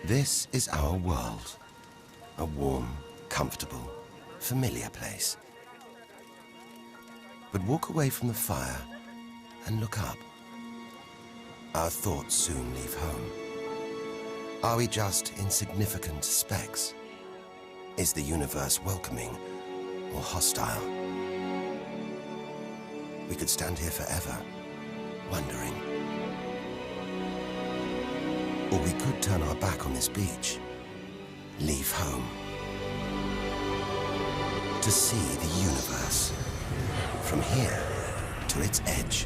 This is our world. A warm, comfortable, familiar place. But walk away from the fire and look up. Our thoughts soon leave home. Are we just insignificant specks? Is the universe welcoming or hostile? We could stand here forever, wondering. Or we could turn our back on this beach, leave home, to see the universe, from here to its edge,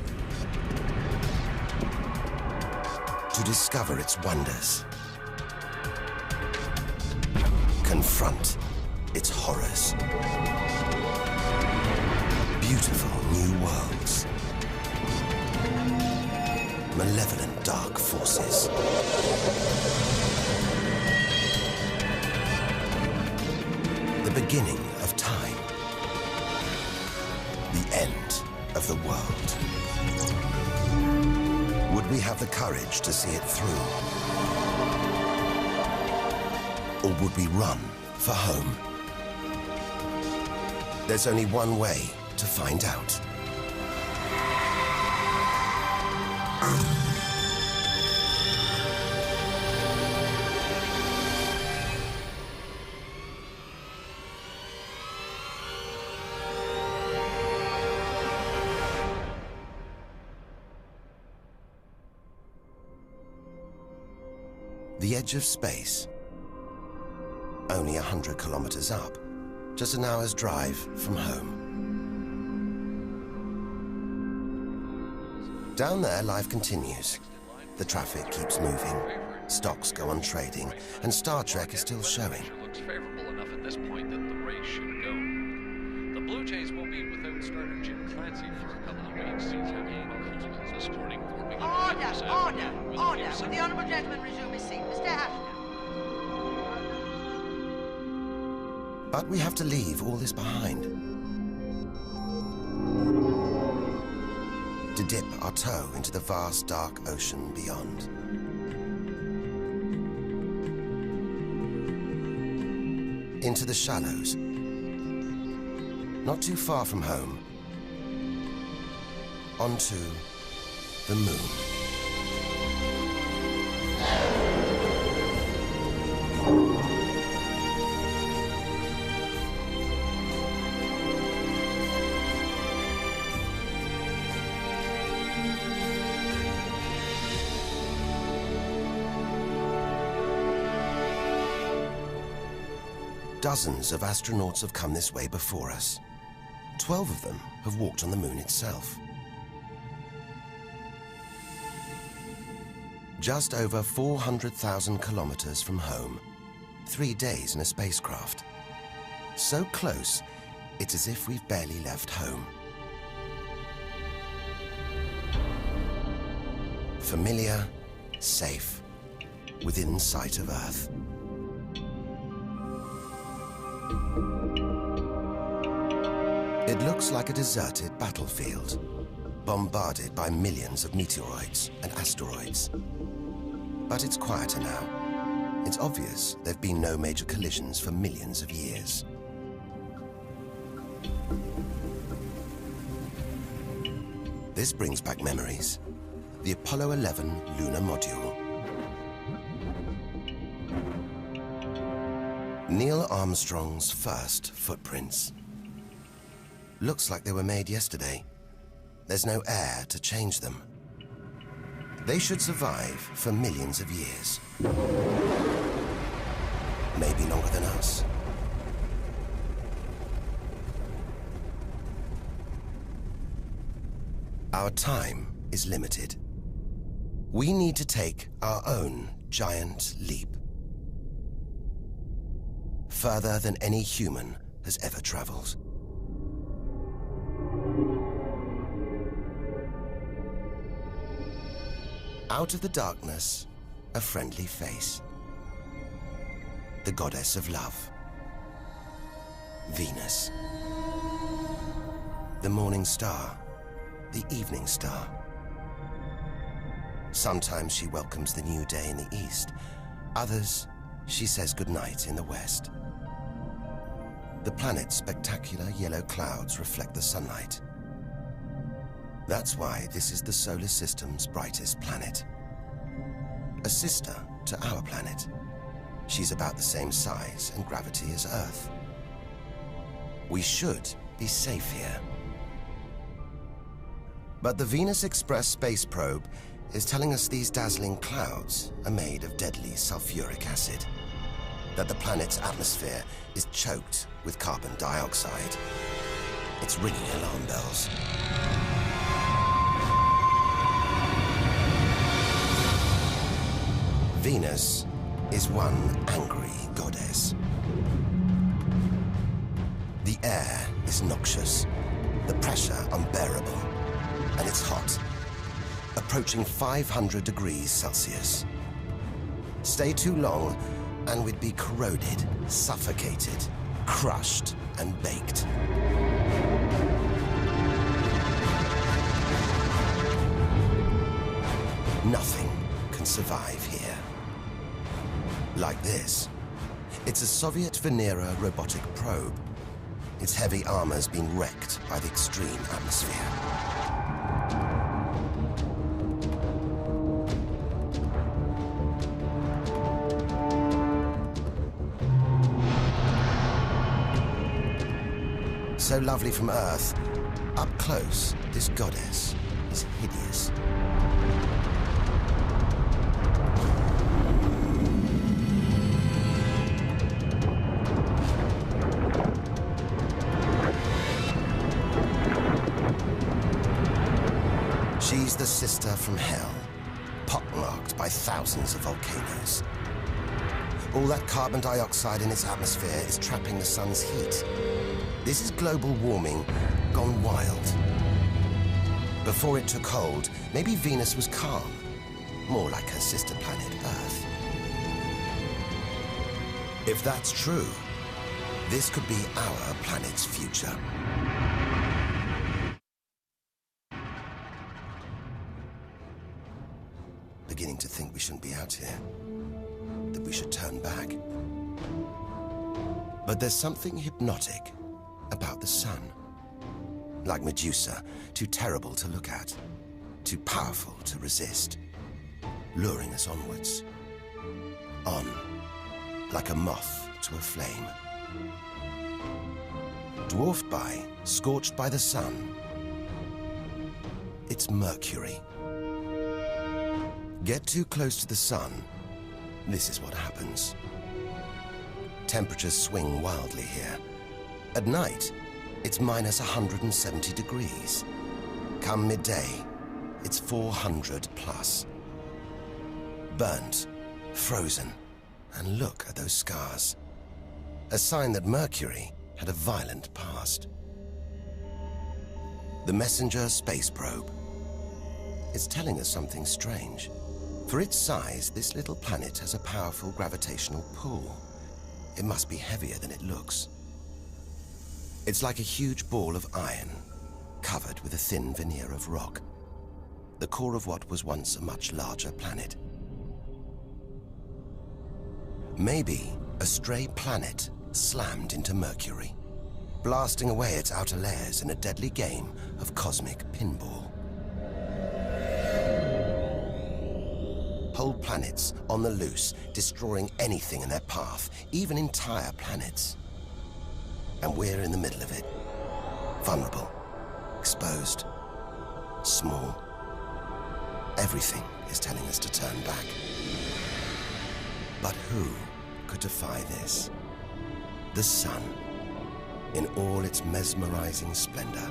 to discover its wonders, confront its horrors. Beautiful new worlds, malevolent dark forces. The beginning of time, the end of the world. Would we have the courage to see it through? Or would we run for home? There's only one way to find out. The edge of space, only 100 kilometers up, just an hour's drive from home. Down there, life continues. The traffic keeps moving, stocks go on trading, and Star Trek is still showing. Looks favorable enough at this point that the race should go. The Blue Jays will be without starter Jim Clancy for a couple of weeks. This morning, Order! Will the honourable gentleman resume his seat? Mr. Ashton. But we have to leave all this behind. To dip our toe into the vast dark ocean beyond. Into the shallows. Not too far from home. Onto the moon. Dozens of astronauts have come this way before us. 12 of them have walked on the moon itself. Just over 400,000 kilometers from home, 3 days in a spacecraft. So close, it's as if we've barely left home. Familiar, safe, within sight of Earth. It looks like a deserted battlefield, bombarded by millions of meteoroids and asteroids. But it's quieter now. It's obvious there have been no major collisions for millions of years. This brings back memories. The Apollo 11 lunar module. Neil Armstrong's first footprints. Looks like they were made yesterday. There's no air to change them. They should survive for millions of years. Maybe longer than us. Our time is limited. We need to take our own giant leap. Further than any human has ever traveled. Out of the darkness, a friendly face. The goddess of love. Venus. The morning star. The evening star. Sometimes she welcomes the new day in the east. Others, she says goodnight in the west. The planet's spectacular yellow clouds reflect the sunlight. That's why this is the solar system's brightest planet. A sister to our planet. She's about the same size and gravity as Earth. We should be safe here. But the Venus Express space probe is telling us these dazzling clouds are made of deadly sulfuric acid, that the planet's atmosphere is choked with carbon dioxide. It's ringing alarm bells. Venus is one angry goddess. The air is noxious, the pressure unbearable, and it's hot, approaching 500 degrees Celsius. Stay too long, and we'd be corroded, suffocated, crushed, and baked. Nothing can survive here. Like this. It's a Soviet Venera robotic probe. Its heavy armor's been wrecked by the extreme atmosphere. So lovely from Earth, up close, this goddess is hideous. She's the sister from hell, pockmarked by thousands of volcanoes. All that carbon dioxide in its atmosphere is trapping the sun's heat. This is global warming gone wild. Before it took hold, maybe Venus was calm, more like her sister planet Earth. If that's true, this could be our planet's future. Beginning to think we shouldn't be out here, that we should turn back. But there's something hypnotic about the sun. Like Medusa, too terrible to look at, too powerful to resist, luring us onwards. On, like a moth to a flame. Dwarfed by, scorched by the sun, it's Mercury. Get too close to the sun, this is what happens. Temperatures swing wildly here. At night, it's minus 170 degrees. Come midday, it's 400 plus. Burnt, frozen, and look at those scars. A sign that Mercury had a violent past. The Messenger space probe. It's telling us something strange. For its size, this little planet has a powerful gravitational pull. It must be heavier than it looks. It's like a huge ball of iron, covered with a thin veneer of rock. The core of what was once a much larger planet. Maybe a stray planet slammed into Mercury, blasting away its outer layers in a deadly game of cosmic pinball. Whole planets on the loose, destroying anything in their path, even entire planets. And we're in the middle of it. Vulnerable, exposed, small. Everything is telling us to turn back. But who could defy this? The sun, in all its mesmerizing splendor.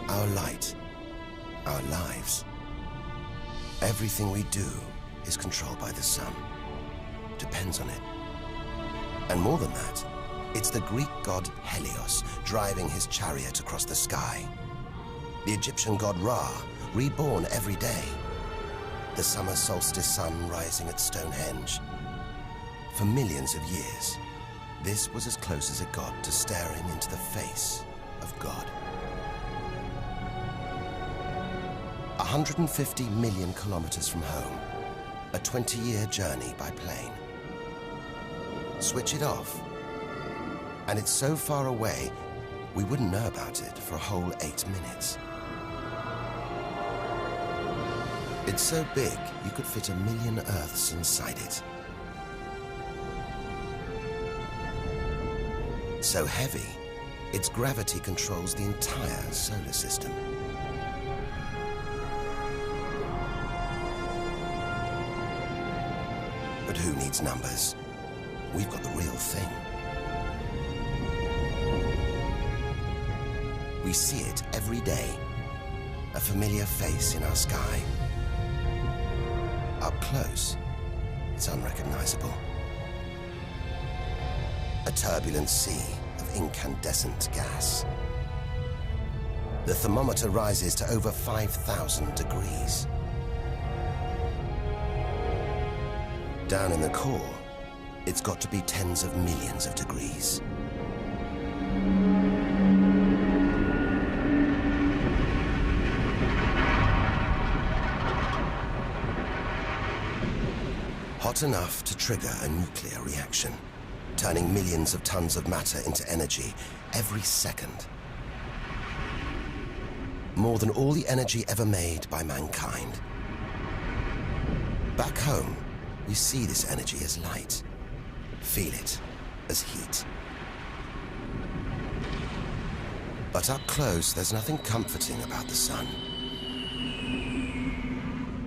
Our light, our lives. Everything we do is controlled by the sun. Depends on it. And more than that, it's the Greek god Helios driving his chariot across the sky. The Egyptian god Ra, reborn every day. The summer solstice sun rising at Stonehenge. For millions of years, this was as close as it got to staring into the face of God. 150 million kilometers from home, a 20-year journey by plane. Switch it off, and it's so far away, we wouldn't know about it for a whole 8 minutes. It's so big, you could fit 1 million Earths inside it. So heavy, its gravity controls the entire solar system. But who needs numbers? We've got the real thing. We see it every day, a familiar face in our sky. Up close, it's unrecognizable. A turbulent sea of incandescent gas. The thermometer rises to over 5,000 degrees. Down in the core, it's got to be tens of millions of degrees. Hot enough to trigger a nuclear reaction, turning millions of tons of matter into energy every second. More than all the energy ever made by mankind. Back home, we see this energy as light, feel it as heat. But up close, there's nothing comforting about the sun.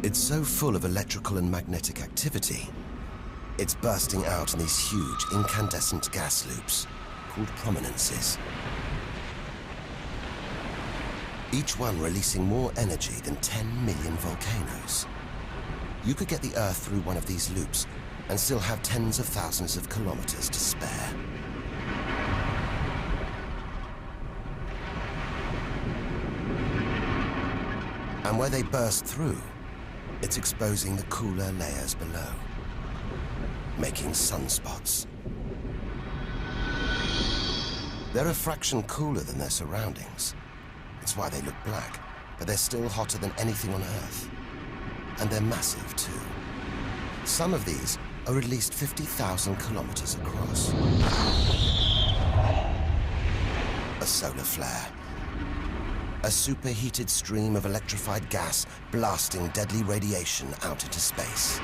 It's so full of electrical and magnetic activity, it's bursting out in these huge incandescent gas loops called prominences. Each one releasing more energy than 10 million volcanoes. You could get the Earth through one of these loops and still have tens of thousands of kilometers to spare. And where they burst through, it's exposing the cooler layers below, making sunspots. They're a fraction cooler than their surroundings. It's why they look black, but they're still hotter than anything on Earth. And they're massive, too. Some of these are at least 50,000 kilometers across. A solar flare. A superheated stream of electrified gas blasting deadly radiation out into space.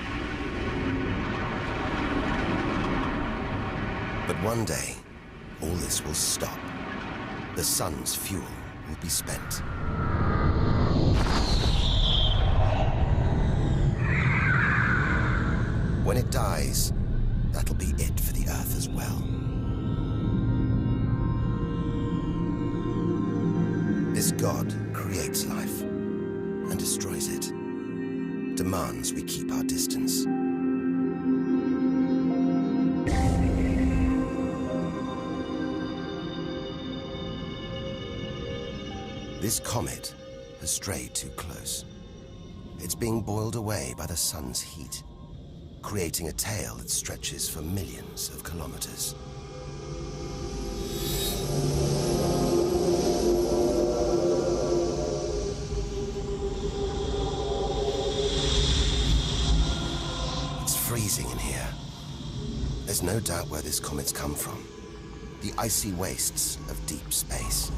But one day, all this will stop. The sun's fuel will be spent. When it dies, that'll be it for the Earth as well. This God creates life and destroys it, demands we keep our distance. This comet has strayed too close. It's being boiled away by the sun's heat, creating a tail that stretches for millions of kilometers. It's freezing in here. There's no doubt where this comet's come from. The icy wastes of deep space.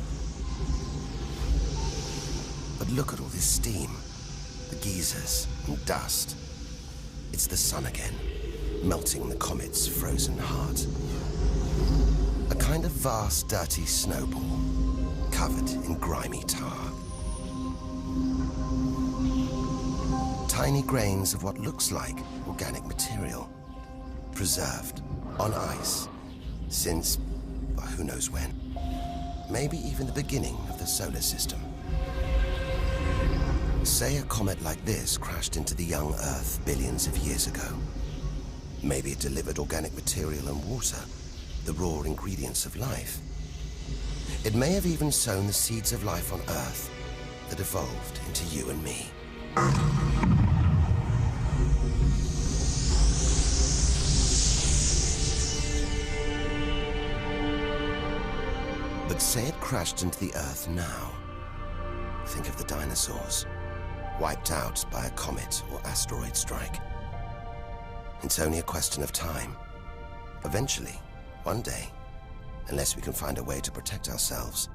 But look at all this steam, the geysers and dust. It's the sun again, melting the comet's frozen heart. A kind of vast, dirty snowball, covered in grimy tar. Tiny grains of what looks like organic material, preserved on ice since, well, who knows when. Maybe even the beginning of the solar system. Say a comet like this crashed into the young Earth billions of years ago. Maybe it delivered organic material and water, the raw ingredients of life. It may have even sown the seeds of life on Earth that evolved into you and me. But say it crashed into the Earth now. Think of the dinosaurs, wiped out by a comet or asteroid strike. It's only a question of time. Eventually, one day, unless we can find a way to protect ourselves,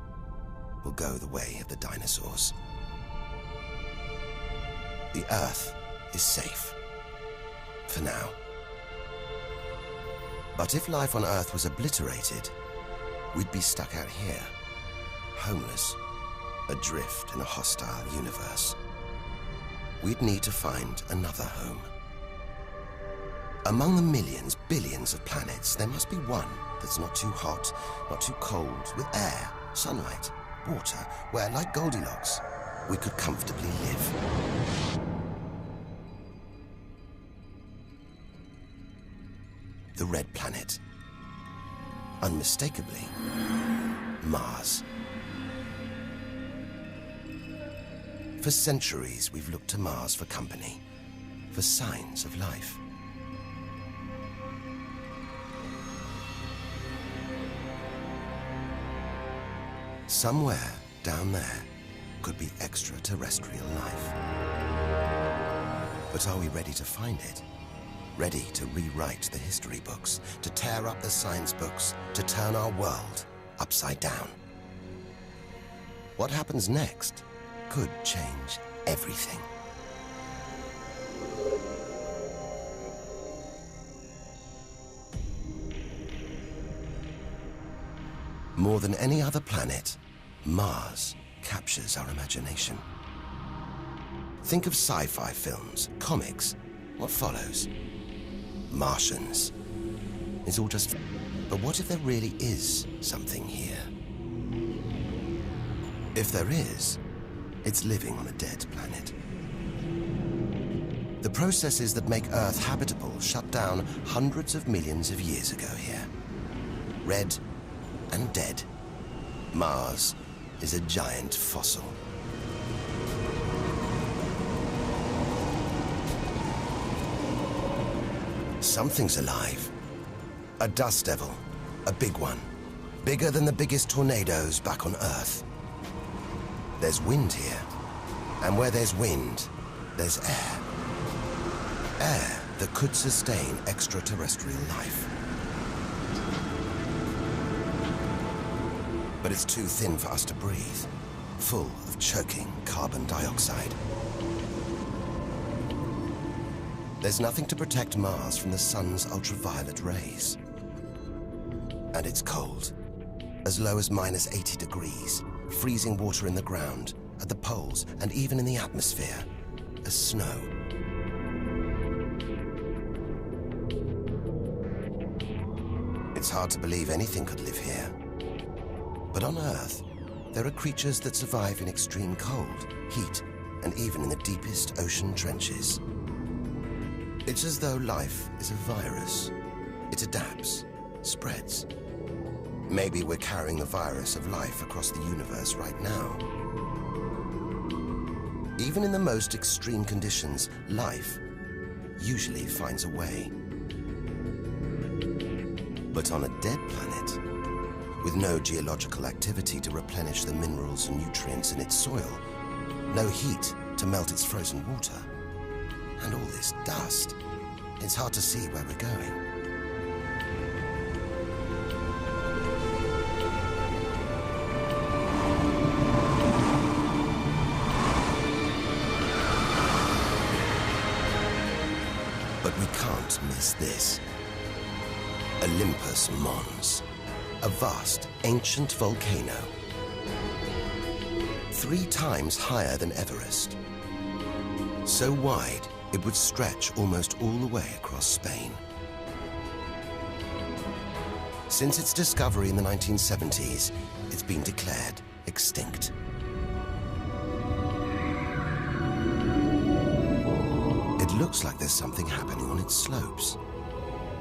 we'll go the way of the dinosaurs. The Earth is safe. For now. But if life on Earth was obliterated, we'd be stuck out here, homeless, adrift in a hostile universe. We'd need to find another home. Among the millions, billions of planets, there must be one that's not too hot, not too cold, with air, sunlight, water, where, like Goldilocks, we could comfortably live. The red planet. Unmistakably, Mars. For centuries, we've looked to Mars for company, for signs of life. Somewhere down there could be extraterrestrial life. But are we ready to find it? Ready to rewrite the history books, to tear up the science books, to turn our world upside down? What happens next could change everything. More than any other planet, Mars captures our imagination. Think of sci-fi films, comics. What follows? Martians. It's all just... But what if there really is something here? If there is, it's living on a dead planet. The processes that make Earth habitable shut down hundreds of millions of years ago here. Red and dead. Mars is a giant fossil. Something's alive. A dust devil. A big one. Bigger than the biggest tornadoes back on Earth. There's wind here. And where there's wind, there's air. Air that could sustain extraterrestrial life. But it's too thin for us to breathe. Full of choking carbon dioxide. There's nothing to protect Mars from the sun's ultraviolet rays. And it's cold. As low as -80 degrees. Freezing water in the ground, at the poles, and even in the atmosphere. As snow. It's hard to believe anything could live here. But on Earth, there are creatures that survive in extreme cold, heat, and even in the deepest ocean trenches. It's as though life is a virus. It adapts, spreads. Maybe we're carrying the virus of life across the universe right now. Even in the most extreme conditions, life usually finds a way. But on a dead planet, with no geological activity to replenish the minerals and nutrients in its soil, no heat to melt its frozen water, and all this dust, it's hard to see where we're going. But we can't miss this. Olympus Mons. A vast, ancient volcano. 3 times higher than Everest. So wide, it would stretch almost all the way across Spain. Since its discovery in the 1970s, it's been declared extinct. It looks like there's something happening on its slopes.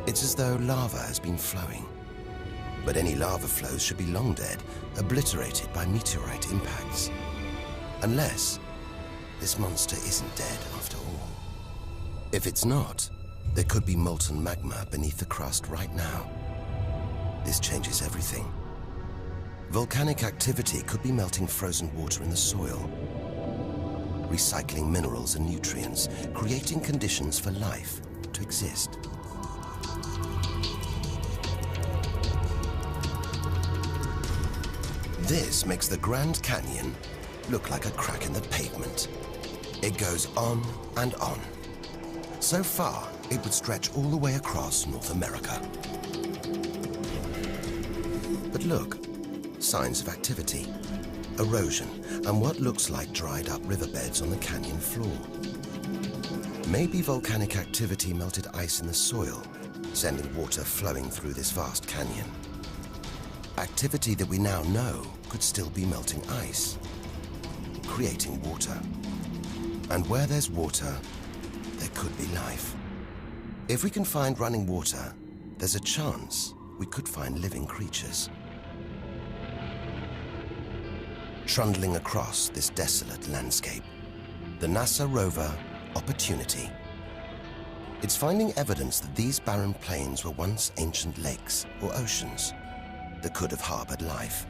It's as though lava has been flowing. But any lava flows should be long dead, obliterated by meteorite impacts. Unless this monster isn't dead after all. If it's not, there could be molten magma beneath the crust right now. This changes everything. Volcanic activity could be melting frozen water in the soil, recycling minerals and nutrients, creating conditions for life to exist. This makes the Grand Canyon look like a crack in the pavement. It goes on and on. So far, it would stretch all the way across North America. But look, signs of activity, erosion, and what looks like dried up riverbeds on the canyon floor. Maybe volcanic activity melted ice in the soil, sending water flowing through this vast canyon. Activity that we now know could still be melting ice, creating water. And where there's water, there could be life. If we can find running water, there's a chance we could find living creatures. Trundling across this desolate landscape, the NASA rover Opportunity. It's finding evidence that these barren plains were once ancient lakes or oceans that could have harbored life.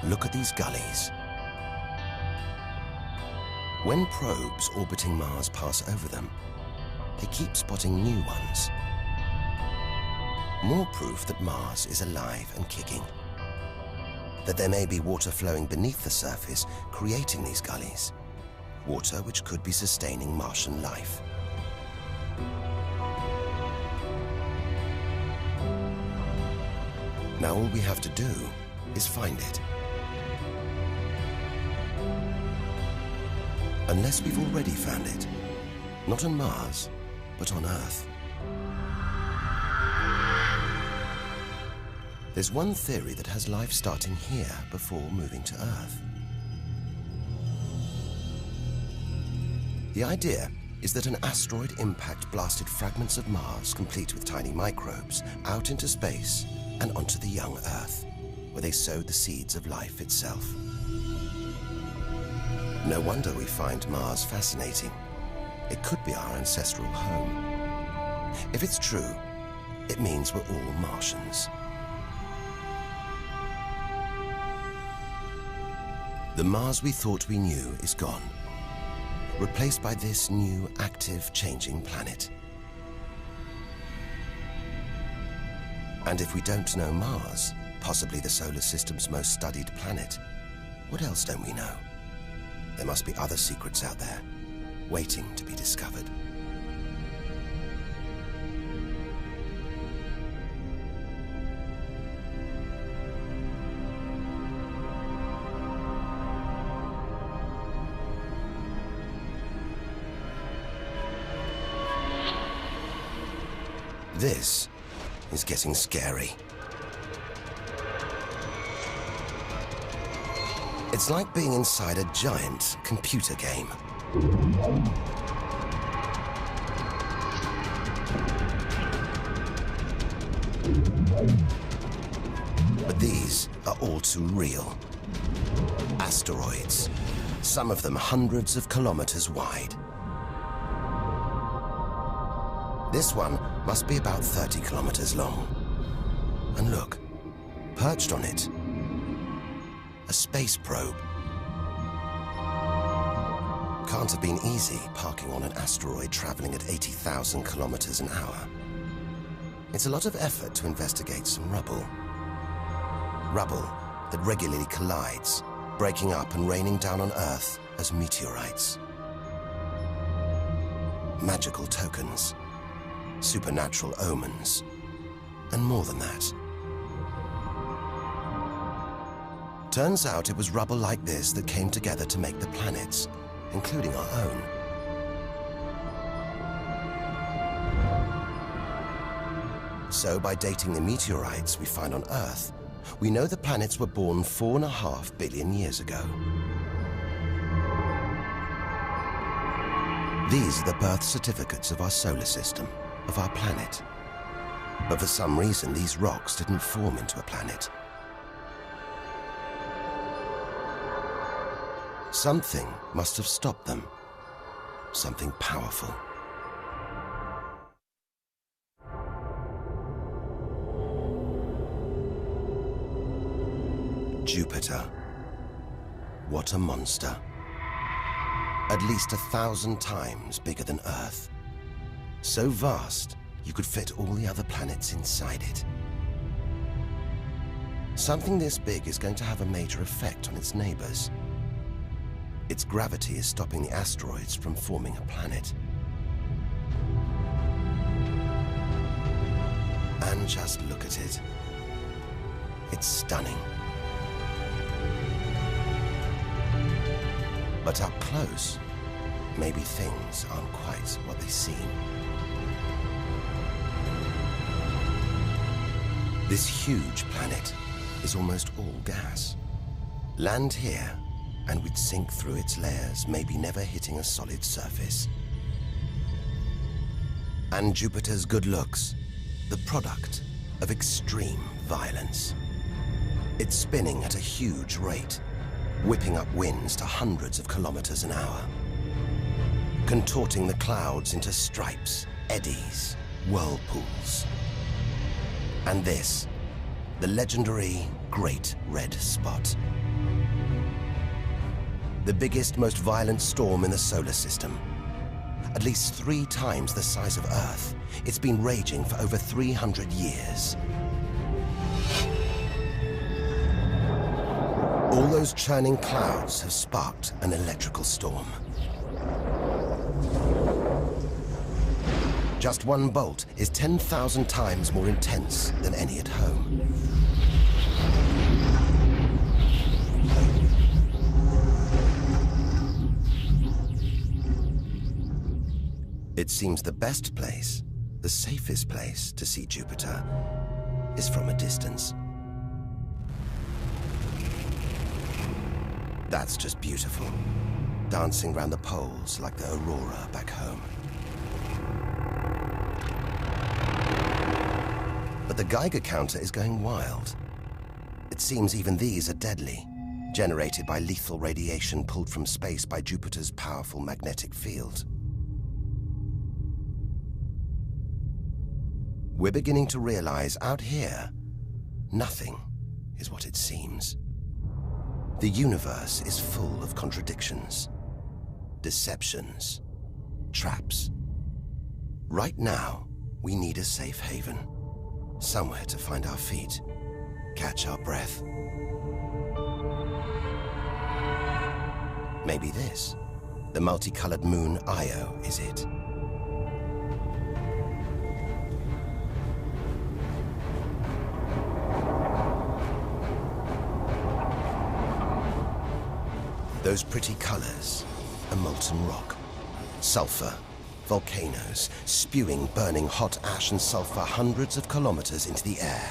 Look at these gullies. When probes orbiting Mars pass over them, they keep spotting new ones. More proof that Mars is alive and kicking. That there may be water flowing beneath the surface, creating these gullies. Water which could be sustaining Martian life. Now all we have to do is find it. Unless we've already found it. Not on Mars, but on Earth. There's one theory that has life starting here before moving to Earth. The idea is that an asteroid impact blasted fragments of Mars, complete with tiny microbes, out into space and onto the young Earth, where they sowed the seeds of life itself. No wonder we find Mars fascinating. It could be our ancestral home. If it's true, it means we're all Martians. The Mars we thought we knew is gone, replaced by this new, active, changing planet. And if we don't know Mars, possibly the solar system's most studied planet, what else don't we know? There must be other secrets out there, waiting to be discovered. This is getting scary. It's like being inside a giant computer game. But these are all too real. Asteroids, some of them hundreds of kilometers wide. This one must be about 30 kilometers long. And look, perched on it, a space probe. Can't have been easy parking on an asteroid traveling at 80,000 kilometers an hour. It's a lot of effort to investigate some rubble. Rubble that regularly collides, breaking up and raining down on Earth as meteorites. Magical tokens, supernatural omens, and more than that. Turns out it was rubble like this that came together to make the planets, including our own. So by dating the meteorites we find on Earth, we know the planets were born 4.5 billion years ago. These are the birth certificates of our solar system, of our planet. But for some reason, these rocks didn't form into a planet. Something must have stopped them something powerful. Jupiter. What a monster. At least 1,000 times bigger than Earth. So vast, you could fit all the other planets inside it. Something this big is going to have a major effect on its neighbors. Its gravity is stopping the asteroids from forming a planet. And just look at it. It's stunning. But up close, maybe things aren't quite what they seem. This huge planet is almost all gas. Land here, and we'd sink through its layers, maybe never hitting a solid surface. And Jupiter's good looks, the product of extreme violence. It's spinning at a huge rate, whipping up winds to hundreds of kilometers an hour, contorting the clouds into stripes, eddies, whirlpools. And this, the legendary Great Red Spot. The biggest, most violent storm in the solar system. At least 3 times the size of Earth. It's been raging for over 300 years. All those churning clouds have sparked an electrical storm. Just one bolt is 10,000 times more intense than any at home. It seems the best place, the safest place to see Jupiter is from a distance. That's just beautiful, dancing round the poles like the aurora back home. But the Geiger counter is going wild. It seems even these are deadly, generated by lethal radiation pulled from space by Jupiter's powerful magnetic field. We're beginning to realize out here, nothing is what it seems. The universe is full of contradictions, deceptions, traps. Right now, we need a safe haven, somewhere to find our feet, catch our breath. Maybe this, the multicolored moon Io, is it? Those pretty colors, a molten rock, sulfur, volcanoes, spewing burning hot ash and sulfur hundreds of kilometers into the air.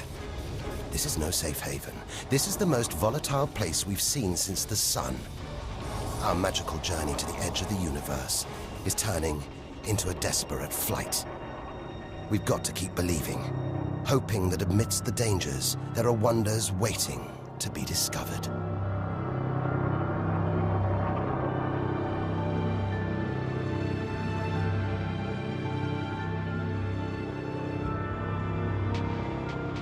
This is no safe haven. This is the most volatile place we've seen since the sun. Our magical journey to the edge of the universe is turning into a desperate flight. We've got to keep believing, hoping that amidst the dangers, there are wonders waiting to be discovered.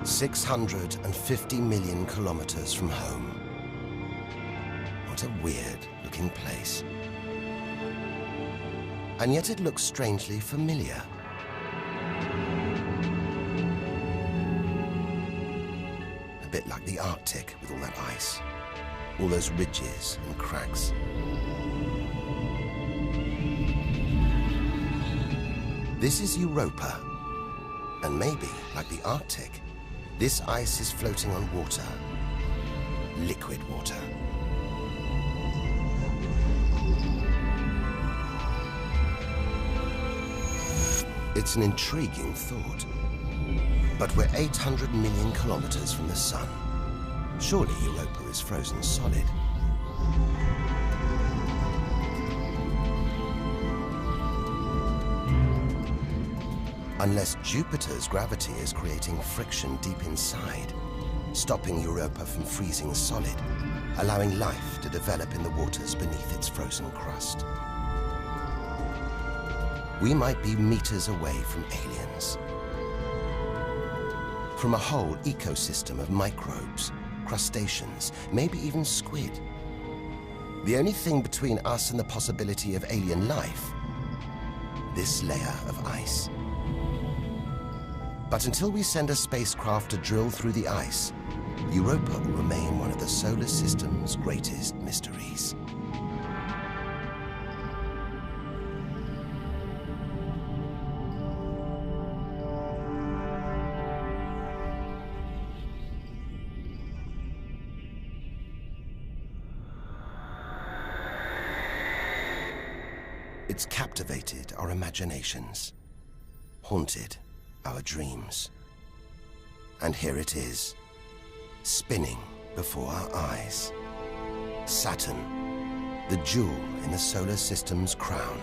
$650 million kilometers from home. What a weird-looking place. And yet it looks strangely familiar. A bit like the Arctic with all that ice, all those ridges and cracks. This is Europa, and maybe, like the Arctic, this ice is floating on water, liquid water. It's an intriguing thought. But we're 800 million kilometers from the sun. Surely Europa is frozen solid. Unless Jupiter's gravity is creating friction deep inside, stopping Europa from freezing solid, allowing life to develop in the waters beneath its frozen crust. we might be meters away from aliens. From a whole ecosystem of microbes, crustaceans, maybe even squid. The only thing between us and the possibility of alien life, this layer of ice. But until we send a spacecraft to drill through the ice, Europa will remain one of the solar system's greatest mysteries. It's captivated our imaginations, haunted our dreams. And here it is, spinning before our eyes. Saturn, the jewel in the solar system's crown.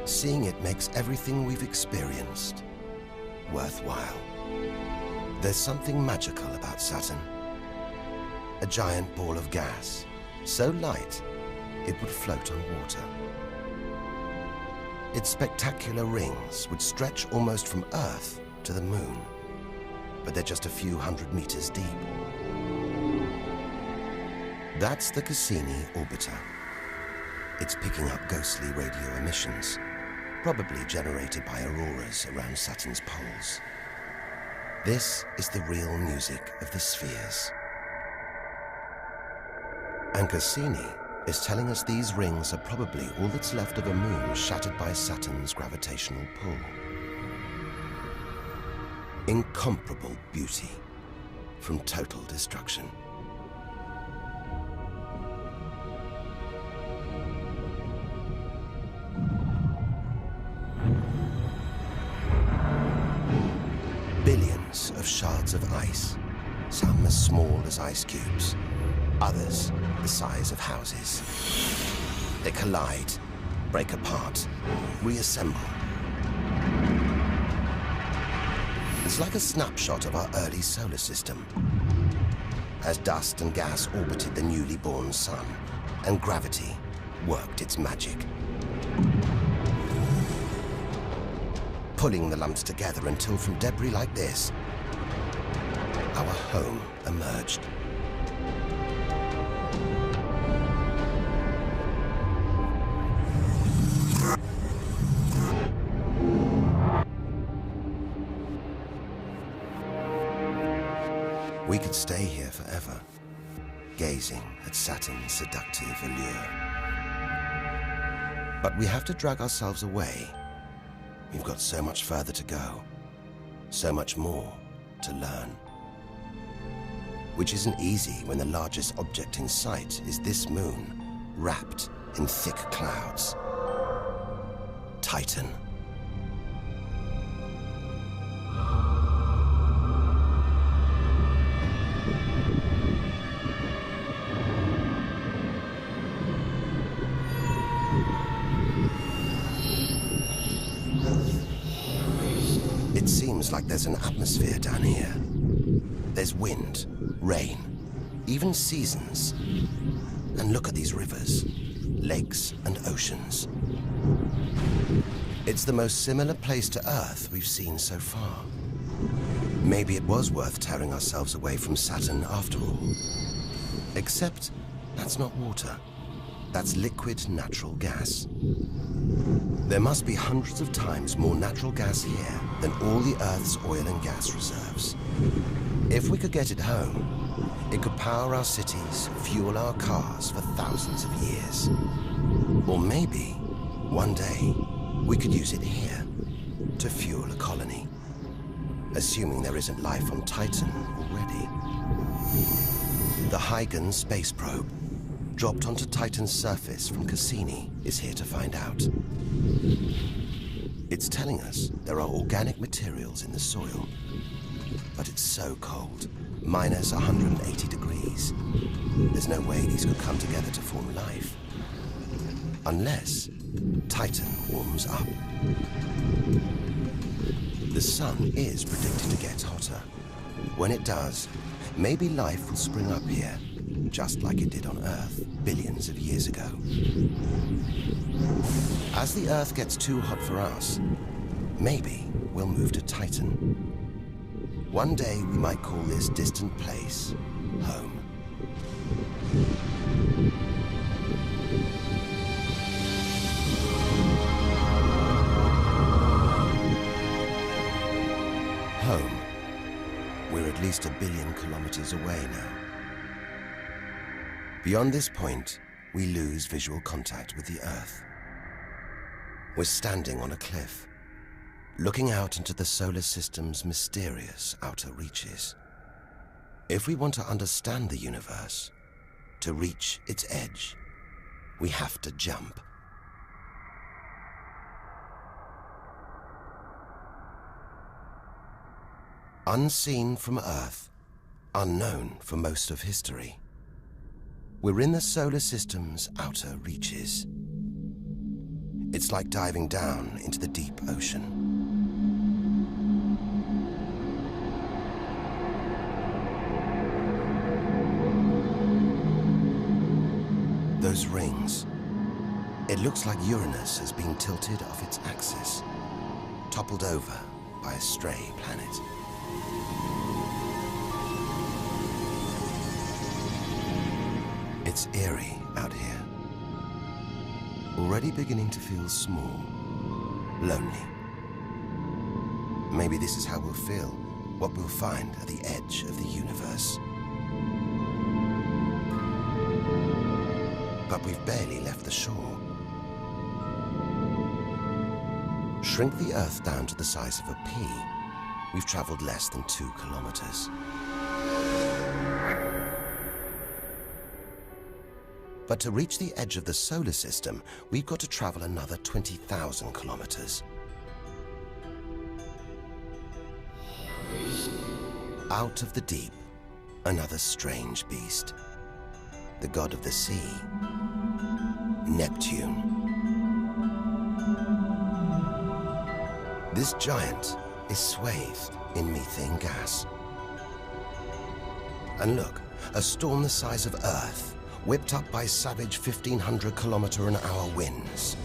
Seeing it makes everything we've experienced worthwhile. There's something magical about Saturn. A giant ball of gas, so light it would float on water. Its spectacular rings would stretch almost from Earth to the Moon, but they're just a few hundred meters deep. That's the Cassini orbiter. It's picking up ghostly radio emissions, probably generated by auroras around Saturn's poles. This is the real music of the spheres. And Cassini is telling us these rings are probably all that's left of a moon shattered by Saturn's gravitational pull. Incomparable beauty from total destruction. Billions of shards of ice, some as small as ice cubes, others the size of houses. They collide, break apart, reassemble. It's like a snapshot of our early solar system, as dust and gas orbited the newly born sun, and gravity worked its magic, pulling the lumps together until from debris like this, our home emerged. We could stay here forever, gazing at Saturn's seductive allure. But we have to drag ourselves away. We've got so much further to go, so much more to learn. Which isn't easy when the largest object in sight is this moon, wrapped in thick clouds. Titan. It seems like there's an atmosphere down here. There's wind, rain, even seasons. And look at these rivers, lakes and oceans. It's the most similar place to Earth we've seen so far. Maybe it was worth tearing ourselves away from Saturn after all. Except that's not water. That's liquid natural gas. There must be hundreds of times more natural gas here than all the Earth's oil and gas reserves. If we could get it home, it could power our cities, fuel our cars for thousands of years. Or maybe, one day, we could use it here to fuel a colony. Assuming there isn't life on Titan already. The Huygens space probe, dropped onto Titan's surface from Cassini, is here to find out. It's telling us there are organic materials in the soil, but it's so cold, minus 180 degrees. There's no way these could come together to form life. Unless Titan warms up. The sun is predicted to get hotter. When it does, maybe life will spring up here, just like it did on Earth. billions of years ago. As the Earth gets too hot for us, maybe we'll move to Titan. One day we might call this distant place home. Home. We're at least 1 billion kilometers away now. Beyond this point, we lose visual contact with the Earth. We're standing on a cliff, looking out into the solar system's mysterious outer reaches. If we want to understand the universe, to reach its edge, we have to jump. Unseen from Earth, unknown for most of history, we're in the solar system's outer reaches. It's like diving down into the deep ocean. Those rings. It looks like Uranus has been tilted off its axis, toppled over by a stray planet. It's eerie out here. Already beginning to feel small, lonely. Maybe this is how we'll feel, what we'll find at the edge of the universe. But we've barely left the shore. Shrink the Earth down to the size of a pea. We've traveled less than 2 kilometers. But to reach the edge of the solar system, we've got to travel another 20,000 kilometers. Out of the deep, another strange beast. The god of the sea, Neptune. This giant is swathed in methane gas. And look, a storm the size of Earth, whipped up by savage 1,500-kilometer-an-hour winds.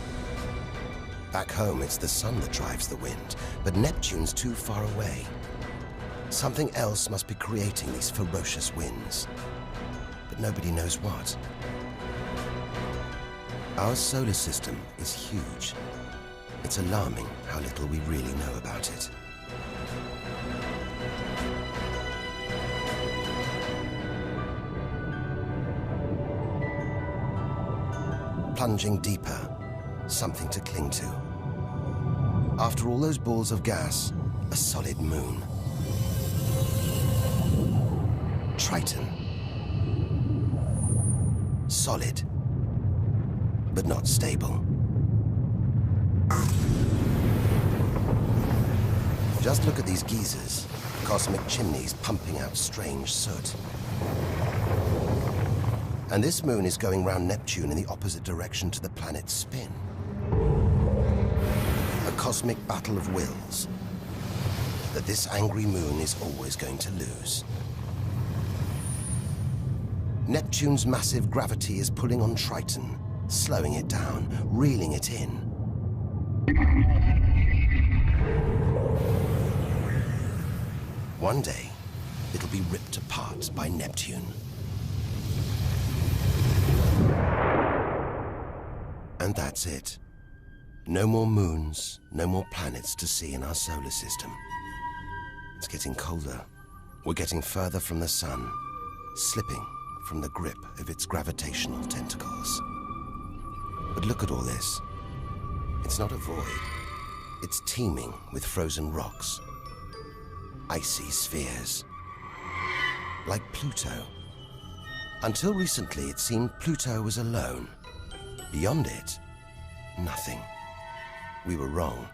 Back home, it's the sun that drives the wind, but Neptune's too far away. Something else must be creating these ferocious winds, but nobody knows what. Our solar system is huge. It's alarming how little we really know about it. Plunging deeper, something to cling to. After all those balls of gas, a solid moon. Triton. Solid, but not stable. Just look at these geysers, cosmic chimneys pumping out strange soot. And this moon is going round Neptune in the opposite direction to the planet's spin. A cosmic battle of wills that this angry moon is always going to lose. Neptune's massive gravity is pulling on Triton, slowing it down, reeling it in. One day, it'll be ripped apart by Neptune. And that's it. No more moons, no more planets to see in our solar system. It's getting colder. We're getting further from the sun, slipping from the grip of its gravitational tentacles. But look at all this. It's not a void. It's teeming with frozen rocks, icy spheres, like Pluto. Until recently, it seemed Pluto was alone. Beyond it, nothing. We were wrong.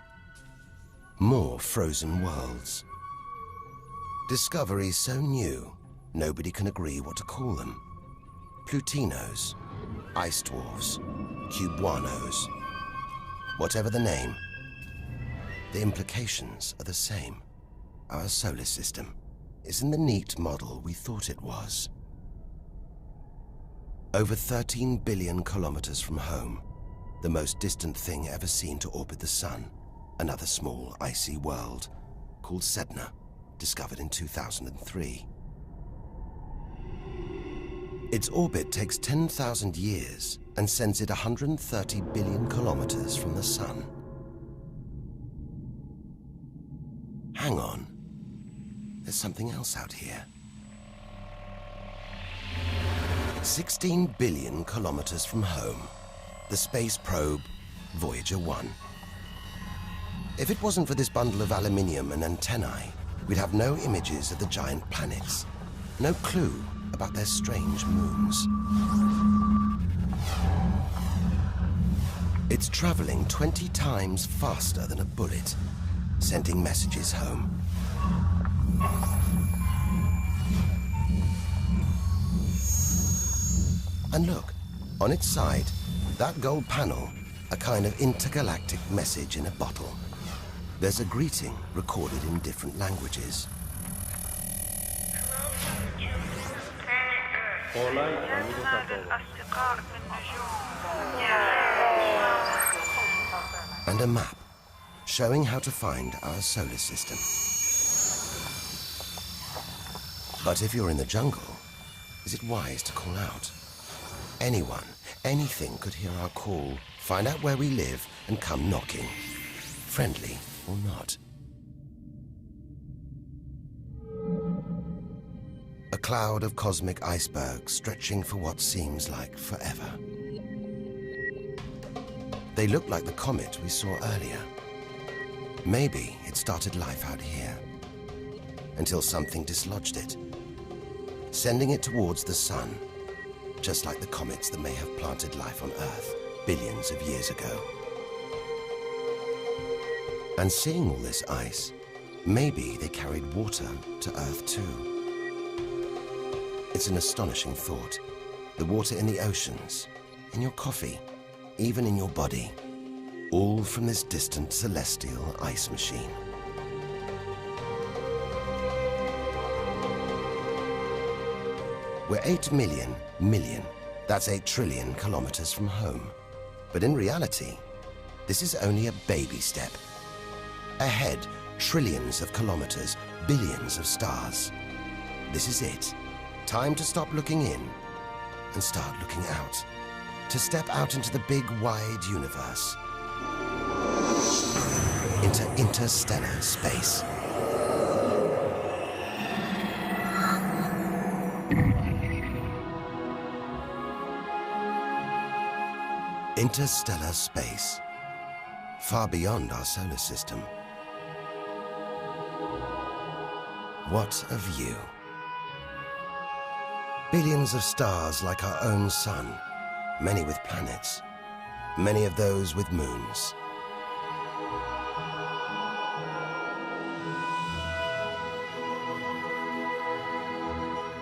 More frozen worlds. Discoveries so new, nobody can agree what to call them. Plutinos, ice dwarfs, cubanos. Whatever the name, the implications are the same. Our solar system isn't the neat model we thought it was. Over 13 billion kilometers from home, the most distant thing ever seen to orbit the sun, another small, icy world called Sedna, discovered in 2003. Its orbit takes 10,000 years and sends it 130 billion kilometers from the sun. Hang on, there's something else out here. 16 billion kilometers from home, the space probe Voyager 1. If it wasn't for this bundle of aluminium and antennae, we'd have no images of the giant planets, no clue about their strange moons. It's traveling 20 times faster than a bullet, sending messages home. And look, on its side, that gold panel, a kind of intergalactic message in a bottle. There's a greeting recorded in different languages. And a map showing how to find our solar system. But if you're in the jungle, is it wise to call out? Anyone, anything could hear our call, find out where we live, and come knocking. Friendly or not. A cloud of cosmic icebergs stretching for what seems like forever. They look like the comet we saw earlier. Maybe it started life out here, until something dislodged it, sending it towards the sun, just like the comets that may have planted life on Earth billions of years ago. And seeing all this ice, maybe they carried water to Earth too. It's an astonishing thought. The water in the oceans, in your coffee, even in your body, all from this distant celestial ice machine. We're 8 million, that's 8 trillion kilometers from home. But in reality, this is only a baby step. Ahead, trillions of kilometers, billions of stars. This is it. Time to stop looking in and start looking out. To step out into the big, wide universe. Into interstellar space. Interstellar space. Far beyond our solar system. What a view. Billions of stars like our own sun, many with planets, many of those with moons.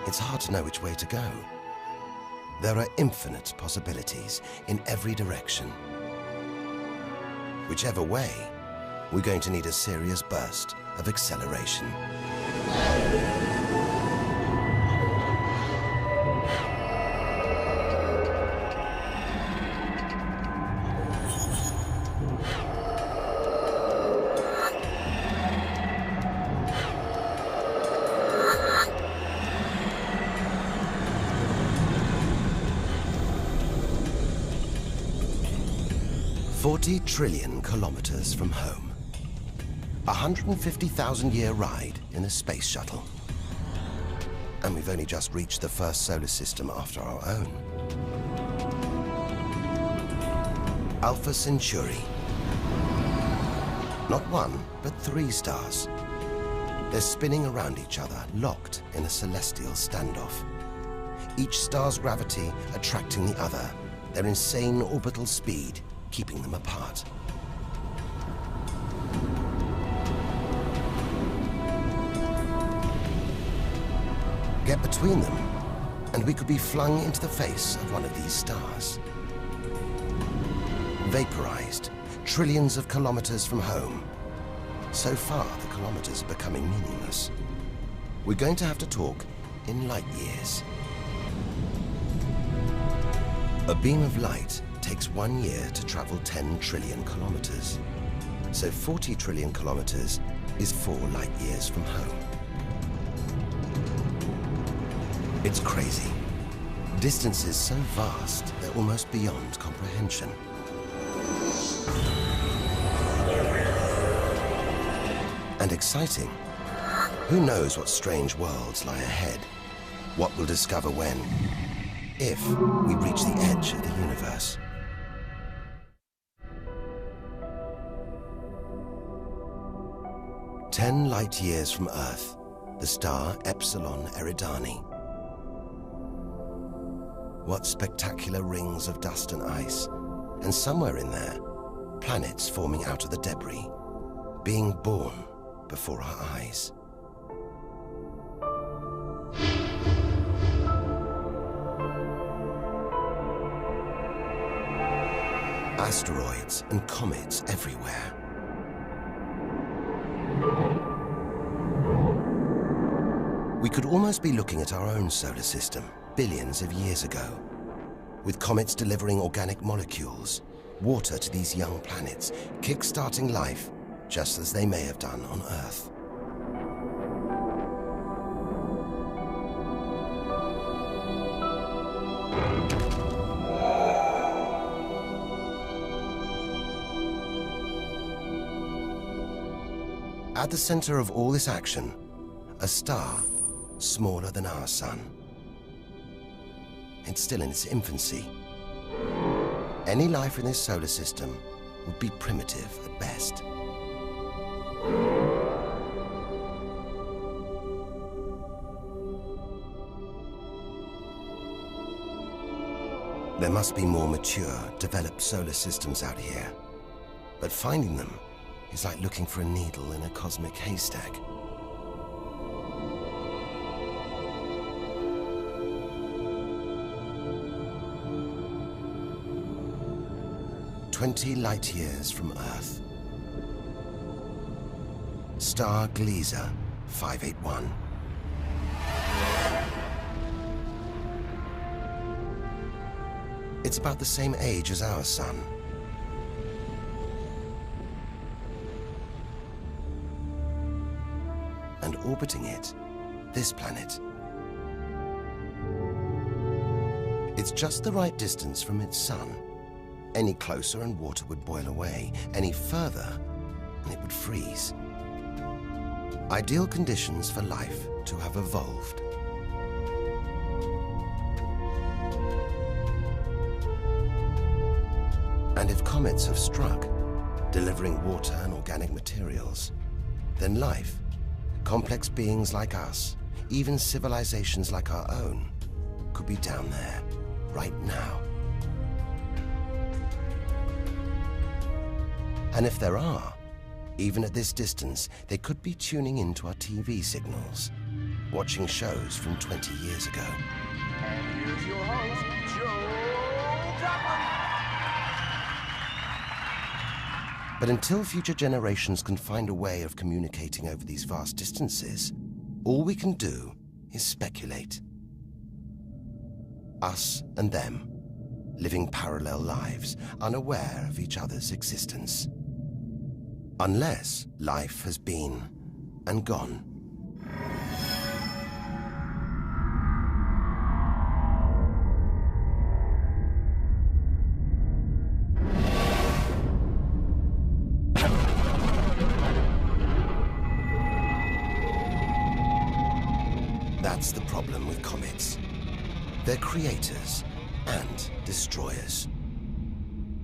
It's hard to know which way to go. There are infinite possibilities in every direction. Whichever way, we're going to need a serious burst of acceleration. $40 trillion kilometers from home. 150,000-year ride in a space shuttle. And we've only just reached the first solar system after our own. Alpha Centauri. Not one, but 3 stars. They're spinning around each other, locked in a celestial standoff. Each star's gravity attracting the other, their insane orbital speed keeping them apart. Get between them, and we could be flung into the face of one of these stars. Vaporized, trillions of kilometers from home. So far, the kilometers are becoming meaningless. We're going to have to talk in light years. A beam of light takes 1 year to travel 10 trillion kilometers. So 40 trillion kilometers is 4 light years from home. It's crazy. Distances so vast, they're almost beyond comprehension. And exciting. Who knows what strange worlds lie ahead? What we'll discover when, if we reach the edge of the universe. Ten light years from Earth, the star Epsilon Eridani. What spectacular rings of dust and ice, and somewhere in there, planets forming out of the debris, being born before our eyes. Asteroids and comets everywhere. We could almost be looking at our own solar system billions of years ago, with comets delivering organic molecules, water to these young planets, kick-starting life just as they may have done on Earth. At the center of all this action, a star smaller than our sun. It's still in its infancy. Any life in this solar system would be primitive at best. There must be more mature, developed solar systems out here, but finding them is like looking for a needle in a cosmic haystack. "20 light years from Earth. Star Gliese 581. It's about the same age as our sun. And orbiting it, this planet. It's just the right distance from its sun. Any closer and water would boil away. Any further and it would freeze. Ideal conditions for life to have evolved. And if comets have struck, delivering water and organic materials, then life, complex beings like us, even civilizations like our own, could be down there, right now. And if there are, even at this distance, they could be tuning into our TV signals, watching shows from 20 years ago. And here's your host, Joe Dublin. But until future generations can find a way of communicating over these vast distances, all we can do is speculate. Us and them, living parallel lives, unaware of each other's existence. Unless life has been and gone. That's the problem with comets. They're creators and destroyers.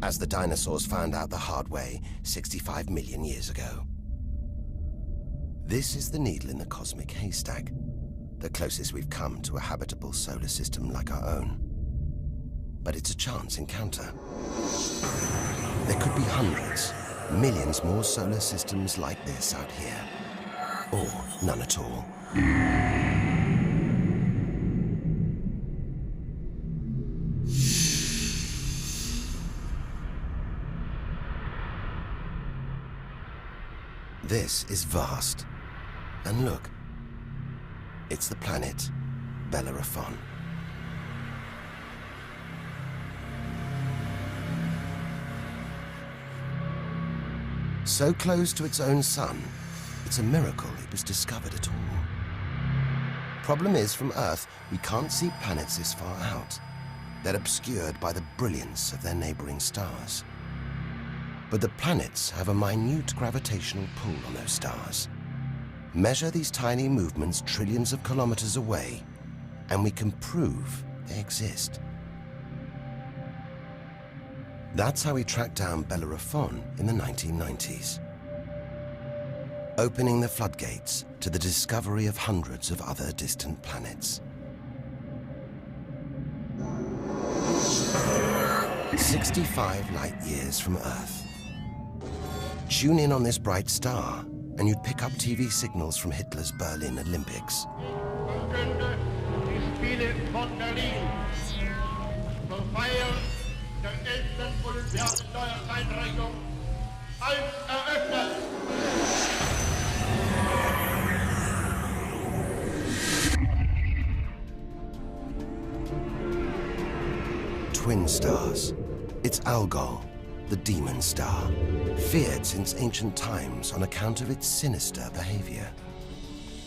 As the dinosaurs found out the hard way 65 million years ago. This is the needle in the cosmic haystack, the closest we've come to a habitable solar system like our own. But it's a chance encounter. There could be hundreds, millions more solar systems like this out here. Or none at all. This is vast. And look, it's the planet Bellerophon. So close to its own sun, it's a miracle it was discovered at all. Problem is, from Earth, we can't see planets this far out. They're obscured by the brilliance of their neighboring stars. But the planets have a minute gravitational pull on those stars. Measure these tiny movements trillions of kilometers away, and we can prove they exist. That's how we tracked down Bellerophon in the 1990s, opening the floodgates to the discovery of hundreds of other distant planets. 65 light years from Earth. Tune in on this bright star, and you'd pick up TV signals from Hitler's Berlin Olympics. Könnte die Spiele von Berlin zur Feier der 11. Olympiadensteuereinreichung als eröffnet. Twin stars. It's Algol, the demon star, feared since ancient times on account of its sinister behavior.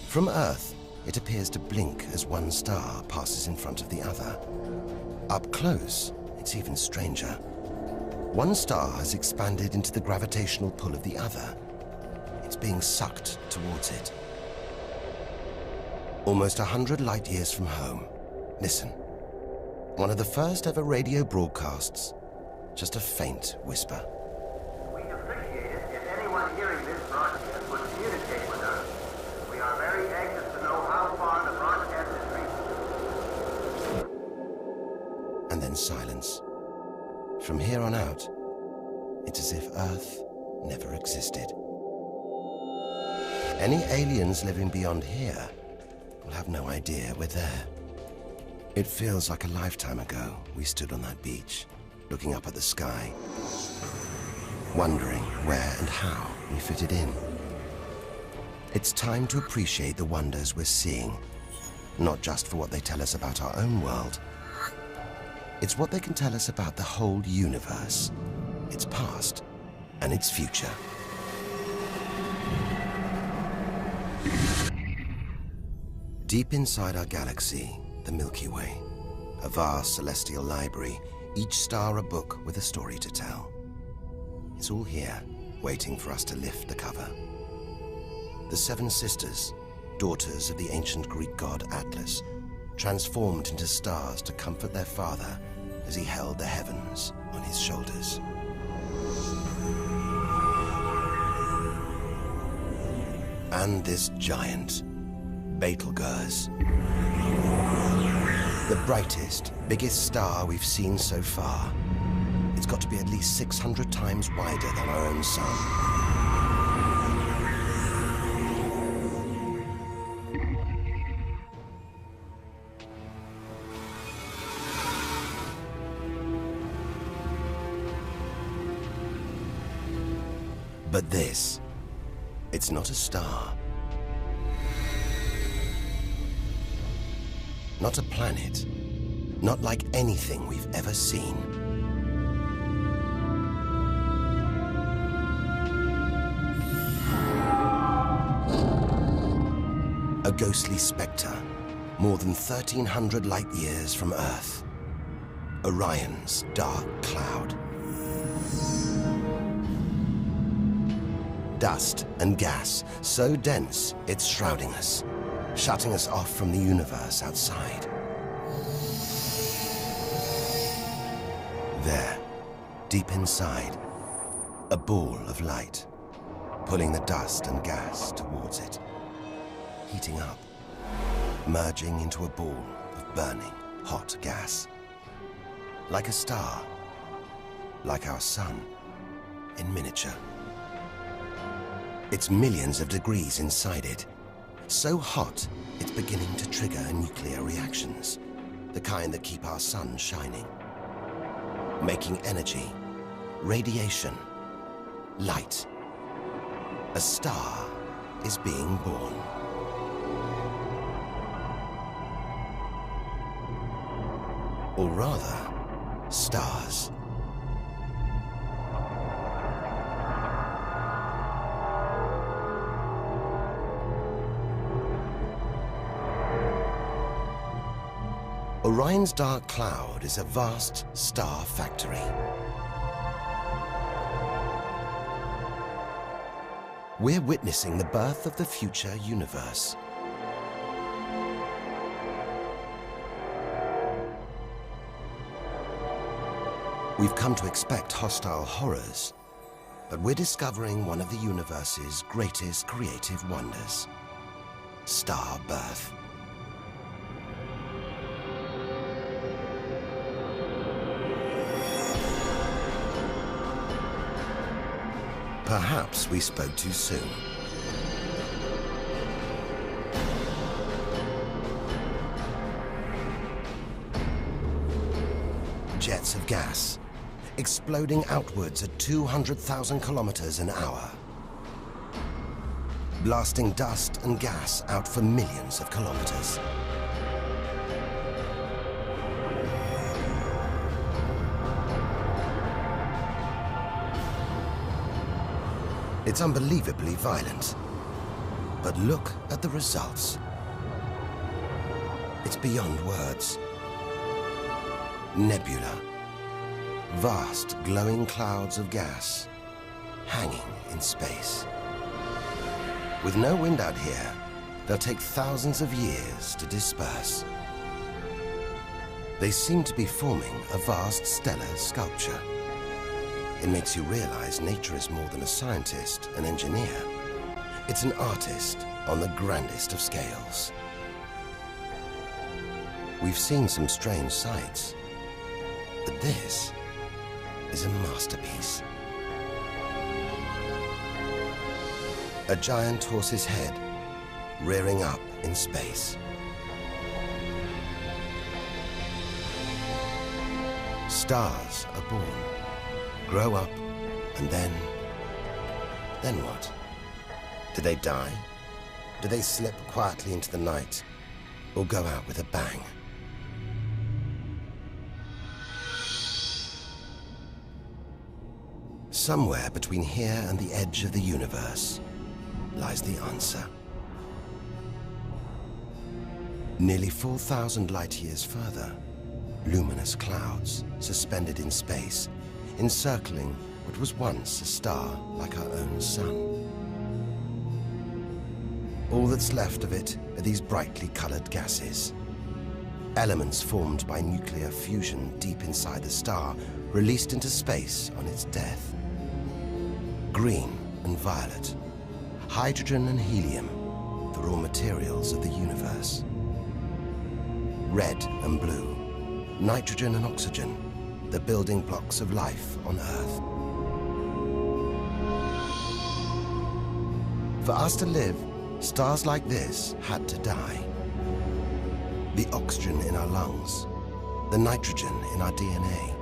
From Earth, it appears to blink as one star passes in front of the other. Up close, it's even stranger. One star has expanded into the gravitational pull of the other. It's being sucked towards it. Almost 100 light years from home. Listen. One of the first ever radio broadcasts. Just a faint whisper. We'd appreciate it if anyone hearing this broadcast would communicate with us. We are very anxious to know how far the broadcast is reaching. And then silence. From here on out, it's as if Earth never existed. Any aliens living beyond here will have no idea we're there. It feels like a lifetime ago we stood on that beach, looking up at the sky, wondering where and how we fitted in. It's time to appreciate the wonders we're seeing, not just for what they tell us about our own world. It's what they can tell us about the whole universe, its past and its future. Deep inside our galaxy, the Milky Way, a vast celestial library, each star a book with a story to tell. It's all here, waiting for us to lift the cover. The seven sisters, daughters of the ancient Greek god Atlas, transformed into stars to comfort their father as he held the heavens on his shoulders. And this giant, Betelgeuse. The brightest, biggest star we've seen so far. It's got to be at least 600 times wider than our own sun. But this, it's not a star. Not a planet. Not like anything we've ever seen. A ghostly spectre, more than 1,300 light years from Earth. Orion's dark cloud. Dust and gas, so dense it's shrouding us, shutting us off from the universe outside. There, deep inside, a ball of light, pulling the dust and gas towards it, heating up, merging into a ball of burning, hot gas. Like a star, like our sun, in miniature. It's millions of degrees inside it. So hot, it's beginning to trigger nuclear reactions, the kind that keep our sun shining. Making energy, radiation, light. A star is being born. Or rather, stars. Orion's dark cloud is a vast star factory. We're witnessing the birth of the future universe. We've come to expect hostile horrors, but we're discovering one of the universe's greatest creative wonders: star birth. Perhaps we spoke too soon. Jets of gas, exploding outwards at 200,000 kilometers an hour, blasting dust and gas out for millions of kilometers. It's unbelievably violent, but look at the results. It's beyond words. Nebula, vast glowing clouds of gas hanging in space. With no wind out here, they'll take thousands of years to disperse. They seem to be forming a vast stellar sculpture. It makes you realize nature is more than a scientist, an engineer. It's an artist on the grandest of scales. We've seen some strange sights, but this is a masterpiece. A giant horse's head rearing up in space. Stars are born, grow up, and then what? Do they die? Do they slip quietly into the night, or go out with a bang? Somewhere between here and the edge of the universe lies the answer. Nearly 4,000 light-years further, luminous clouds suspended in space, encircling what was once a star like our own sun. All that's left of it are these brightly colored gases. Elements formed by nuclear fusion deep inside the star, released into space on its death. Green and violet, hydrogen and helium, the raw materials of the universe. Red and blue, nitrogen and oxygen, the building blocks of life on Earth. For us to live, stars like this had to die. The oxygen in our lungs, the nitrogen in our DNA,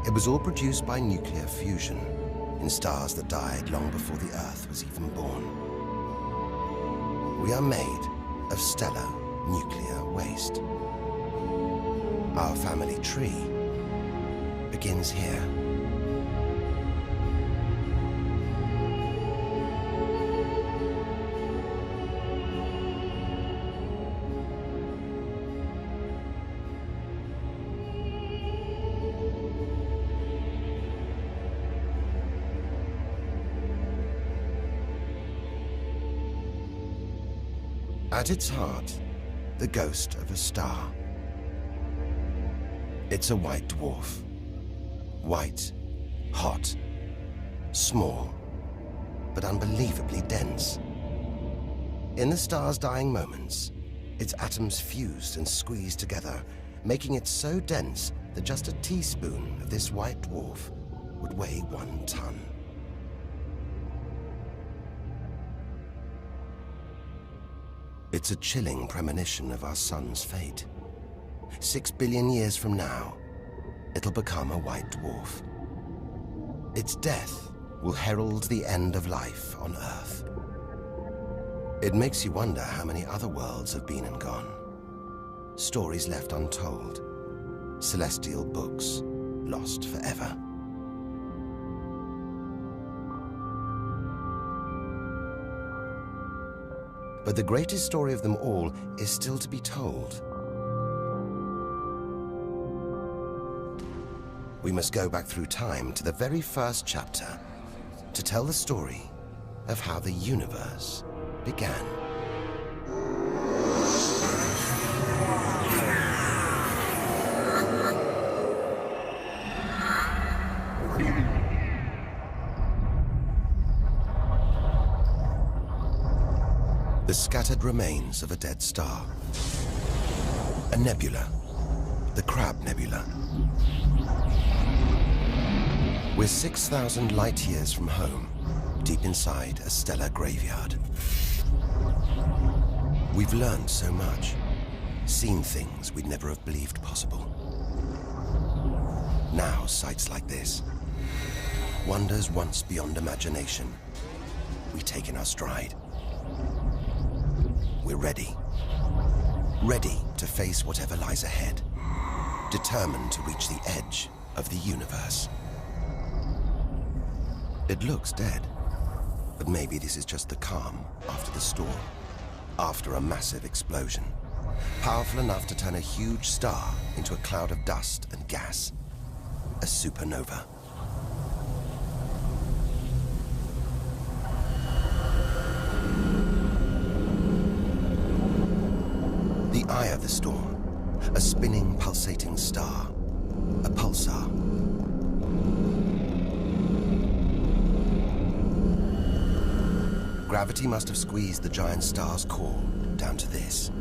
it was all produced by nuclear fusion in stars that died long before the Earth was even born. We are made of stellar nuclear waste. Our family tree begins here. At its heart, the ghost of a star. It's a white dwarf. White, hot, small, but unbelievably dense. In the star's dying moments, its atoms fused and squeezed together, making it so dense that just a teaspoon of this white dwarf would weigh 1 ton. It's a chilling premonition of our sun's fate. 6 billion years from now, it'll become a white dwarf. Its death will herald the end of life on Earth. It makes you wonder how many other worlds have been and gone. Stories left untold. Celestial books lost forever. But the greatest story of them all is still to be told. we must go back through time to the very first chapter to tell the story of how the universe began. The scattered remains of a dead star. A nebula, the Crab Nebula. We're 6,000 light years from home, deep inside a stellar graveyard. We've learned so much, seen things we'd never have believed possible. Now, sights like this, wonders once beyond imagination, we take in our stride. We're ready. Ready to face whatever lies ahead. Determined to reach the edge of the universe. It looks dead, but maybe this is just the calm after the storm. After a massive explosion. Powerful enough to turn a huge star into a cloud of dust and gas. A supernova. The eye of the storm, a spinning, pulsating star, a pulsar. Gravity must have squeezed the giant star's core down to this.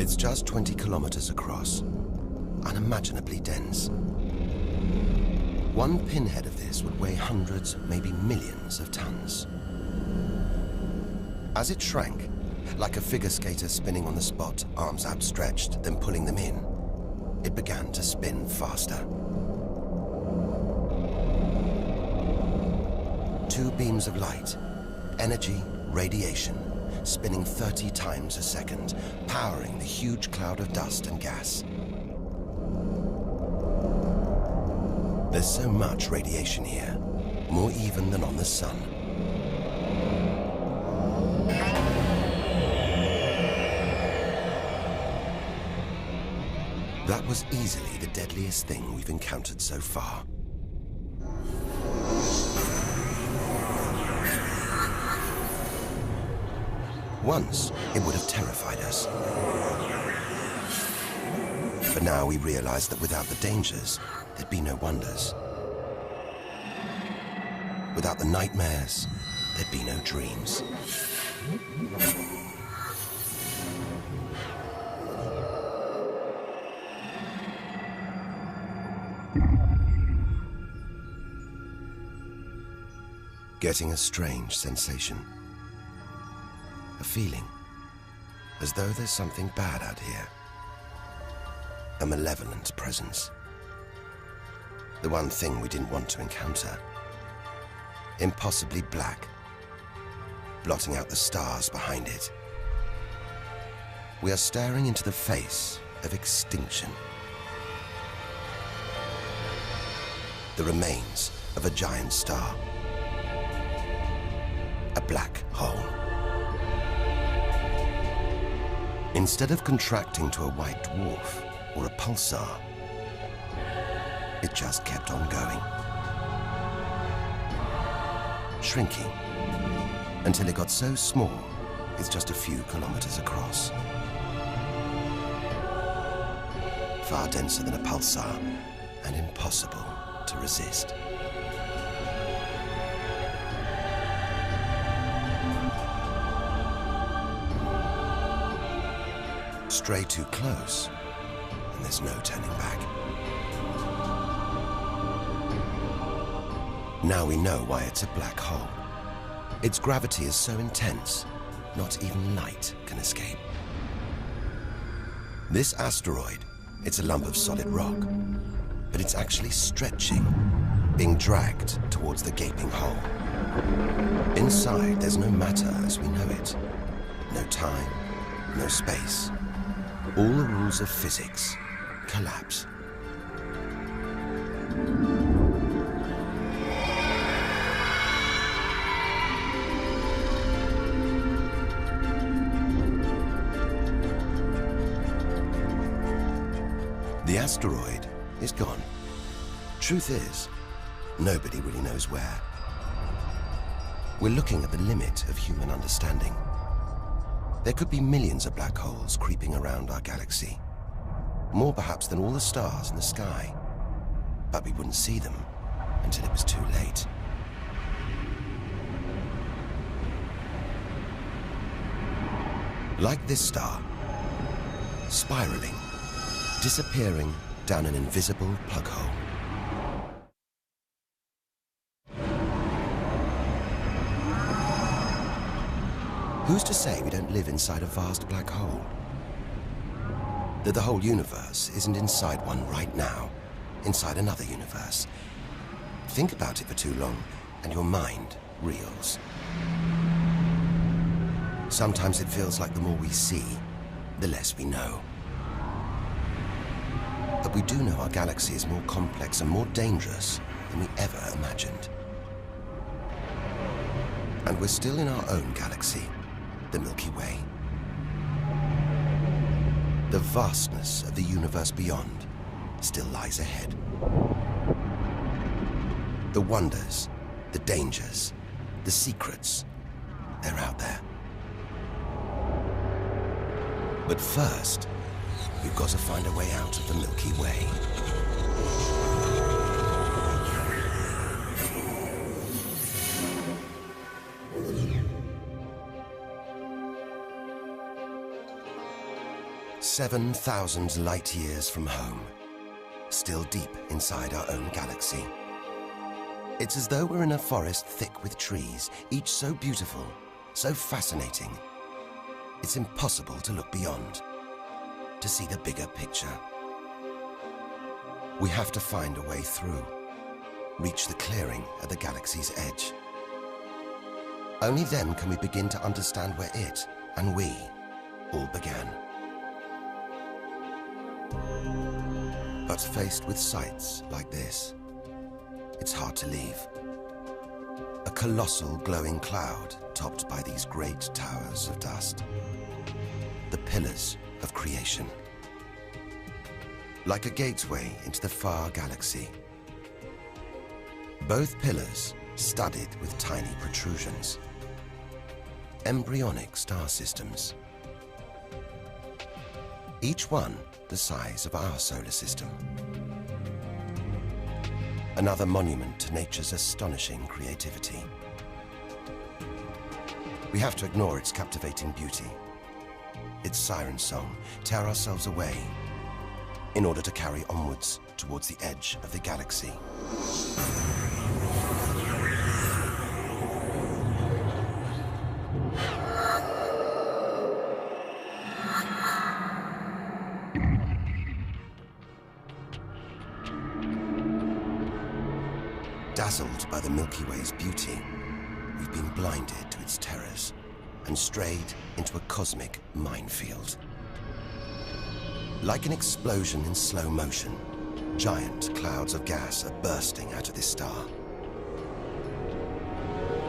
It's just 20 kilometers across, unimaginably dense. One pinhead of this would weigh hundreds, maybe millions of tons. As it shrank, like a figure skater spinning on the spot, arms outstretched, then pulling them in, it began to spin faster. Two beams of light, energy, radiation, spinning 30 times a second, powering the huge cloud of dust and gas. There's so much radiation here, more even than on the sun. That was easily the deadliest thing we've encountered so far. Once, it would have terrified us. But now we realize that without the dangers, there'd be no wonders. Without the nightmares, there'd be no dreams. Getting a strange sensation. A feeling, as though there's something bad out here. A malevolent presence. The one thing we didn't want to encounter. Impossibly black, blotting out the stars behind it. We are staring into the face of extinction. The remains of a giant star. A black hole. Instead of contracting to a white dwarf or a pulsar, it just kept on going. Shrinking until it got so small, it's just a few kilometers across. Far denser than a pulsar and impossible to resist. Stray too close, and there's no turning back. Now we know why it's a black hole. Its gravity is so intense, not even light can escape. This asteroid, it's a lump of solid rock, but it's actually stretching, being dragged towards the gaping hole. Inside, there's no matter as we know it. No time, no space. All the rules of physics collapse. The asteroid is gone. Truth is, nobody really knows where. We're looking at the limit of human understanding. There could be millions of black holes creeping around our galaxy. More perhaps than all the stars in the sky. But we wouldn't see them until it was too late. Like this star, spiraling, disappearing down an invisible plug hole. Who's to say we don't live inside a vast black hole? That the whole universe isn't inside one right now, inside another universe. Think about it for too long, and your mind reels. Sometimes it feels like the more we see, the less we know. But we do know our galaxy is more complex and more dangerous than we ever imagined. And we're still in our own galaxy, the Milky Way. The vastness of the universe beyond still lies ahead. The wonders, the dangers, the secrets, they're out there. But first, we've got to find a way out of the Milky Way. "7,000 light years from home, still deep inside our own galaxy. It's as though we're in a forest thick with trees, each so beautiful, so fascinating. It's impossible to look beyond, to see the bigger picture. We have to find a way through, reach the clearing at the galaxy's edge. Only then can we begin to understand where it and we all began. But faced with sights like this, it's hard to leave. A colossal glowing cloud topped by these great towers of dust. The pillars of creation. Like a gateway into the far galaxy. Both pillars studded with tiny protrusions. Embryonic star systems. Each one the size of our solar system. Another monument to nature's astonishing creativity. We have to ignore its captivating beauty, its siren song, tear ourselves away, in order to carry onwards towards the edge of the galaxy. Dazzled by the Milky Way's beauty, we've been blinded to its terrors and strayed into a cosmic minefield. Like an explosion in slow motion, giant clouds of gas are bursting out of this star.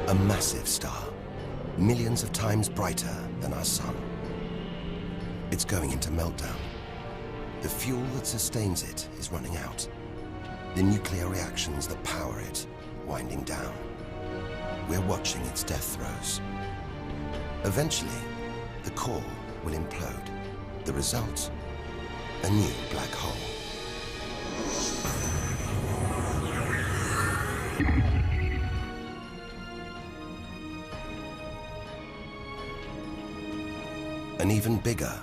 A massive star, millions of times brighter than our sun. It's going into meltdown. The fuel that sustains it is running out. The nuclear reactions that power it winding down. We're watching its death throes. Eventually, the core will implode. The result, a new black hole. An even bigger,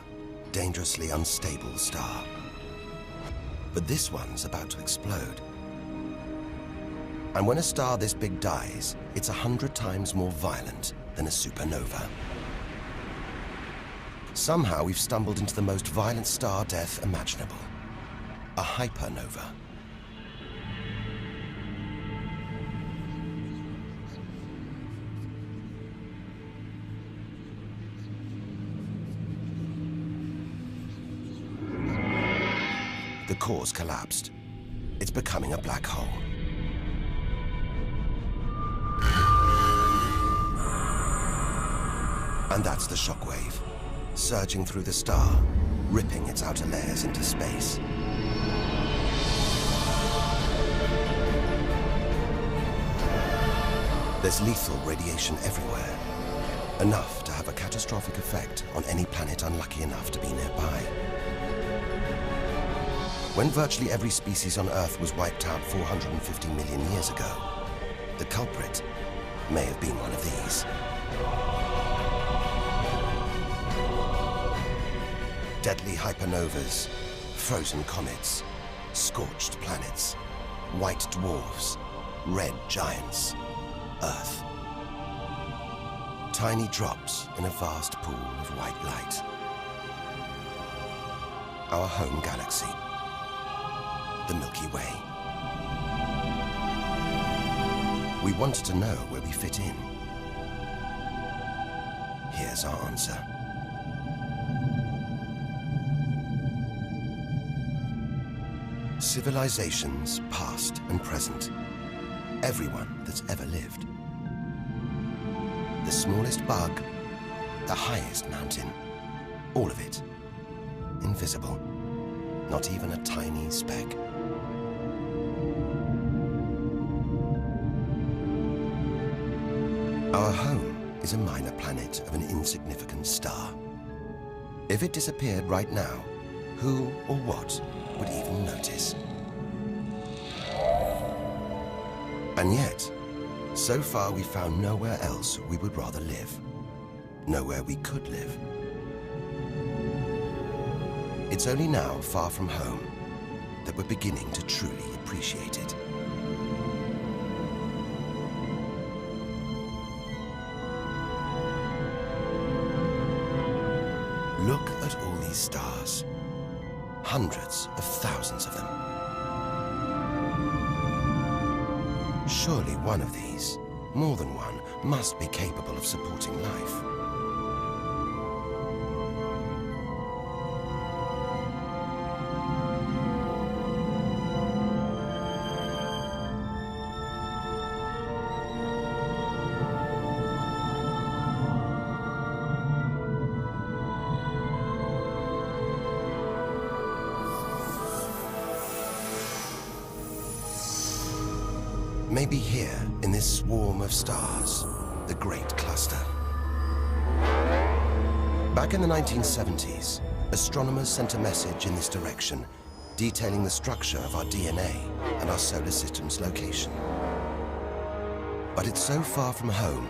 dangerously unstable star. But this one's about to explode. And when a star this big dies, it's 100 times more violent than a supernova. Somehow we've stumbled into the most violent star death imaginable. A hypernova. The core's collapsed. It's becoming a black hole. And that's the shockwave, surging through the star, ripping its outer layers into space. There's lethal radiation everywhere, enough to have a catastrophic effect on any planet unlucky enough to be nearby. When virtually every species on Earth was wiped out 450 million years ago, the culprit may have been one of these. Deadly hypernovas, frozen comets, scorched planets, white dwarfs, red giants, Earth. Tiny drops in a vast pool of white light. Our home galaxy, the Milky Way. We wanted to know where we fit in. Here's our answer. Civilizations, past and present. Everyone that's ever lived. The smallest bug, the highest mountain, all of it invisible. Not even a tiny speck. Our home is a minor planet of an insignificant star. If it disappeared right now, who or what would even notice? And yet, so far we found nowhere else we would rather live. Nowhere we could live. It's only now, far from home, that we're beginning to truly appreciate it. Look at all these stars. Hundreds of thousands of them. Surely one of these, more than one, must be capable of supporting life. Maybe here, in this swarm of stars, the Great Cluster. Back in the 1970s, astronomers sent a message in this direction, detailing the structure of our DNA and our solar system's location. But it's so far from home,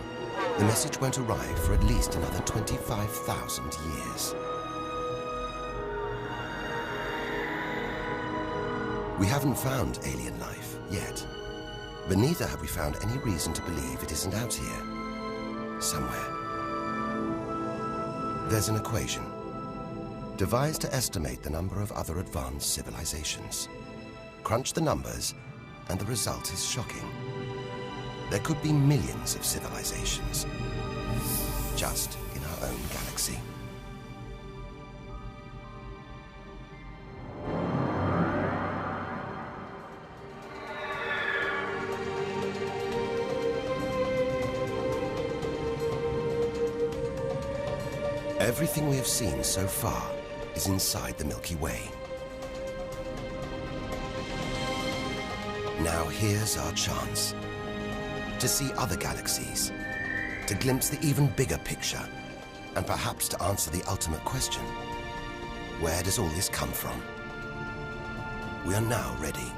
the message won't arrive for at least another 25,000 years. We haven't found alien life yet. But neither have we found any reason to believe it isn't out here, somewhere. There's an equation, devised to estimate the number of other advanced civilizations. Crunch the numbers, and the result is shocking. There could be millions of civilizations, just in our own galaxy. Everything we have seen so far is inside the Milky Way. Now here's our chance to see other galaxies, to glimpse the even bigger picture, and perhaps to answer the ultimate question: where does all this come from? We are now ready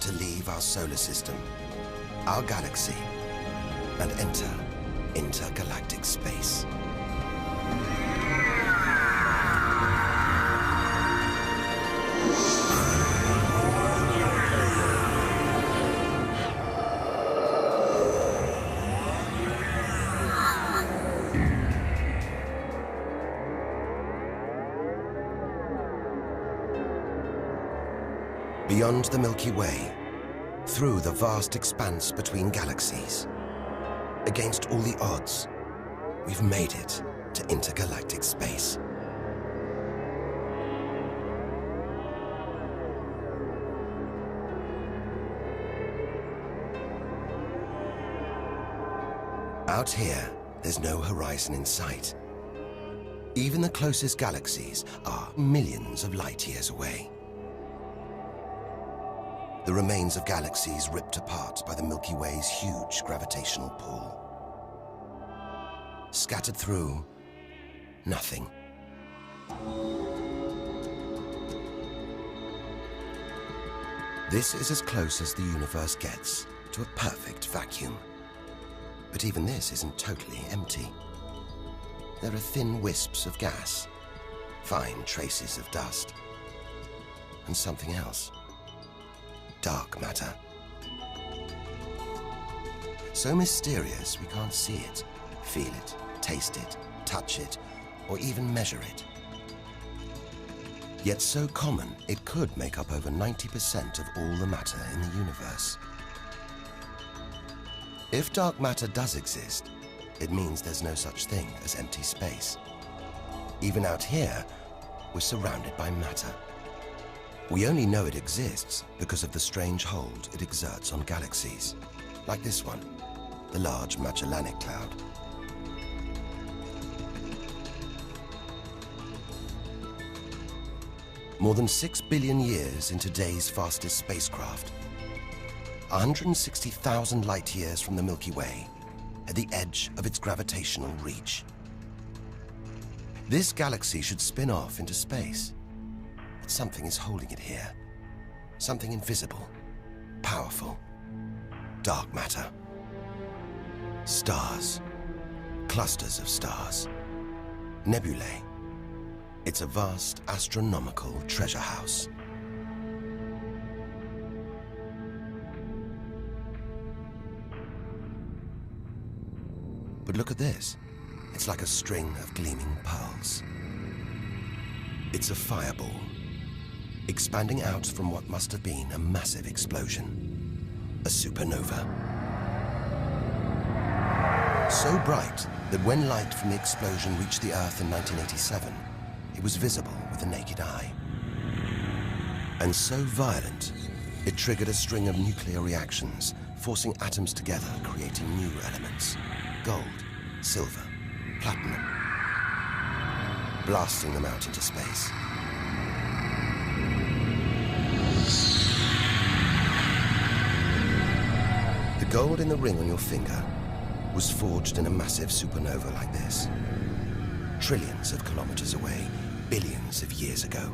to leave our solar system, our galaxy, and enter intergalactic space. Beyond the Milky Way, through the vast expanse between galaxies, against all the odds, we've made it to intergalactic space. Out here, there's no horizon in sight. Even the closest galaxies are millions of light years away. the remains of galaxies ripped apart by the Milky Way's huge gravitational pull. Scattered through, nothing. This is as close as the universe gets to a perfect vacuum. But even this isn't totally empty. There are thin wisps of gas, fine traces of dust, and something else. Dark matter. So mysterious we can't see it, feel it, taste it, touch it, or even measure it. Yet so common, it could make up over 90% of all the matter in the universe. If dark matter does exist, it means there's no such thing as empty space. Even out here, we're surrounded by matter. We only know it exists because of the strange hold it exerts on galaxies, like this one, the Large Magellanic Cloud. More than 6 billion years in today's fastest spacecraft, 160,000 light years from the Milky Way, at the edge of its gravitational reach. This galaxy should spin off into space, but something is holding it here. Something invisible, powerful, dark matter. Stars, clusters of stars, nebulae. It's a vast astronomical treasure house. But look at this. It's like a string of gleaming pearls. It's a fireball, expanding out from what must have been a massive explosion, a supernova. So bright that when light from the explosion reached the Earth in 1987, it was visible with the naked eye. And so violent, it triggered a string of nuclear reactions, forcing atoms together, creating new elements. Gold, silver, platinum, blasting them out into space. The gold in the ring on your finger was forged in a massive supernova like this, trillions of kilometers away, billions of years ago.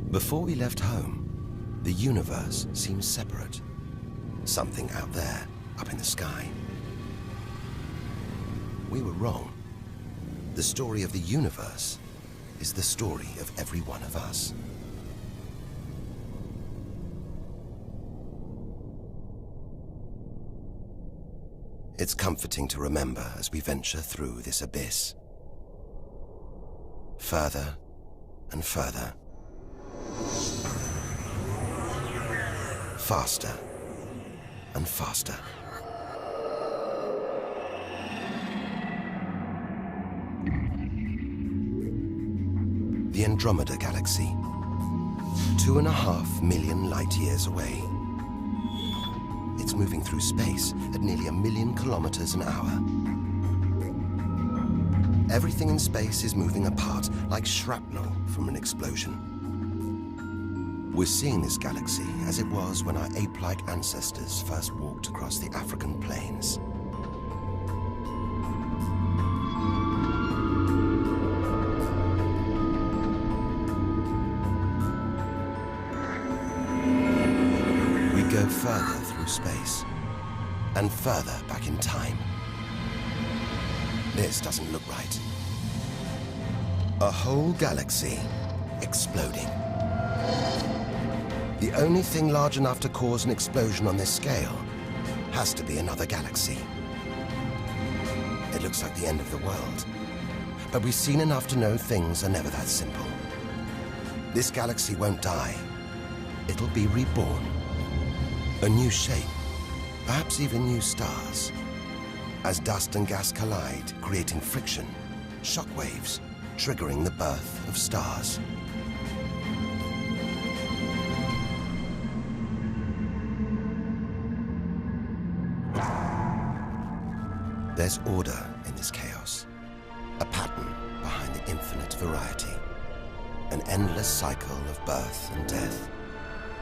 Before we left home, the universe seemed separate. Something out there, up in the sky. We were wrong. The story of the universe is the story of every one of us. It's comforting to remember as we venture through this abyss. Further and further. Faster and faster. The Andromeda Galaxy, 2.5 million light years away. It's moving through space at nearly 1 million kilometers an hour. Everything in space is moving apart like shrapnel from an explosion. We're seeing this galaxy as it was when our ape-like ancestors first walked across the African plains. We go further through space, and further back in time. This doesn't look right. A whole galaxy exploding. The only thing large enough to cause an explosion on this scale has to be another galaxy. It looks like the end of the world, but we've seen enough to know things are never that simple. This galaxy won't die. It'll be reborn. A new shape, perhaps even new stars. As dust and gas collide, creating friction, shockwaves, triggering the birth of stars. There's order in this chaos, a pattern behind the infinite variety. an endless cycle of birth and death,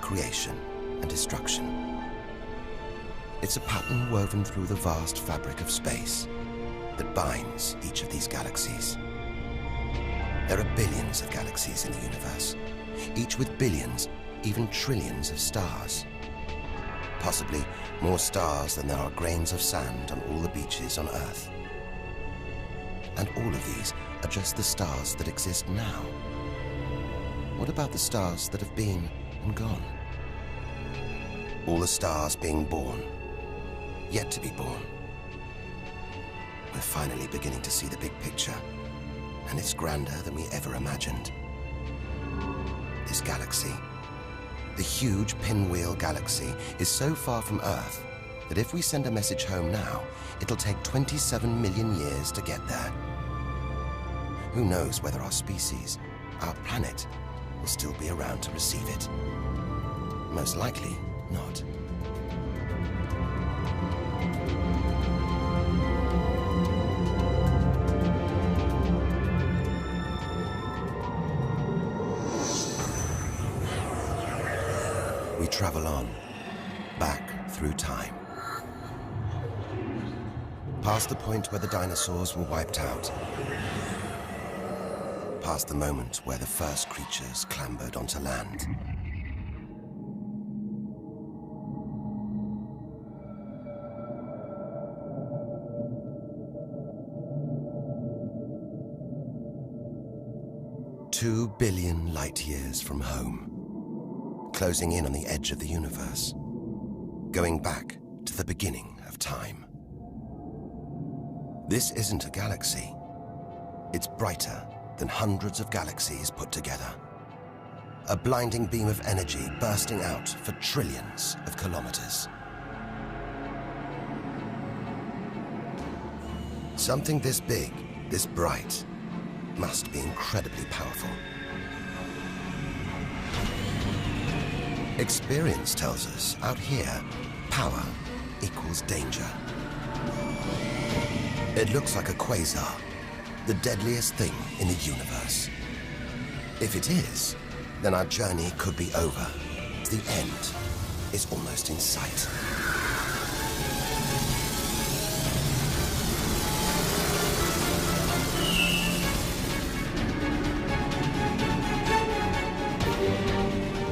creation and destruction. It's a pattern woven through the vast fabric of space that binds each of these galaxies. There are billions of galaxies in the universe, each with billions, even trillions of stars. Possibly more stars than there are grains of sand on all the beaches on Earth. And all of these are just the stars that exist now. What about the stars that have been and gone? All the stars being born, yet to be born. We're finally beginning to see the big picture, and it's grander than we ever imagined. This galaxy, the huge pinwheel galaxy, is so far from Earth that if we send a message home now, it'll take 27 million years to get there. Who knows whether our species, our planet, will still be around to receive it? Most likely not. We travel on, back through time. Past the point where the dinosaurs were wiped out. Past the moment where the first creatures clambered onto land. Two billion light years from home. Closing in on the edge of the universe, going back to the beginning of time. This isn't a galaxy. It's brighter than hundreds of galaxies put together. A blinding beam of energy bursting out for trillions of kilometers. Something this big, this bright, must be incredibly powerful. Experience tells us, out here, power equals danger. It looks like a quasar, the deadliest thing in the universe. If it is, then our journey could be over. The end is almost in sight.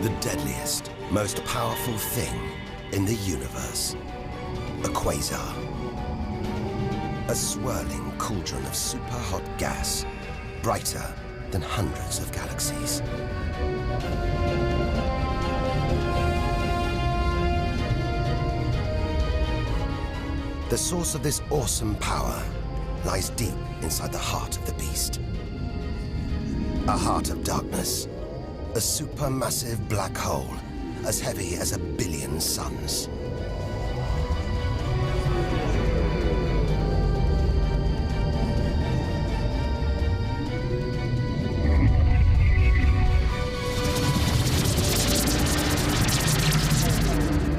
The deadliest, most powerful thing in the universe. A quasar. A swirling cauldron of super-hot gas, brighter than hundreds of galaxies. The source of this awesome power lies deep inside the heart of the beast. A heart of darkness. A supermassive black hole, as heavy as 1 billion suns.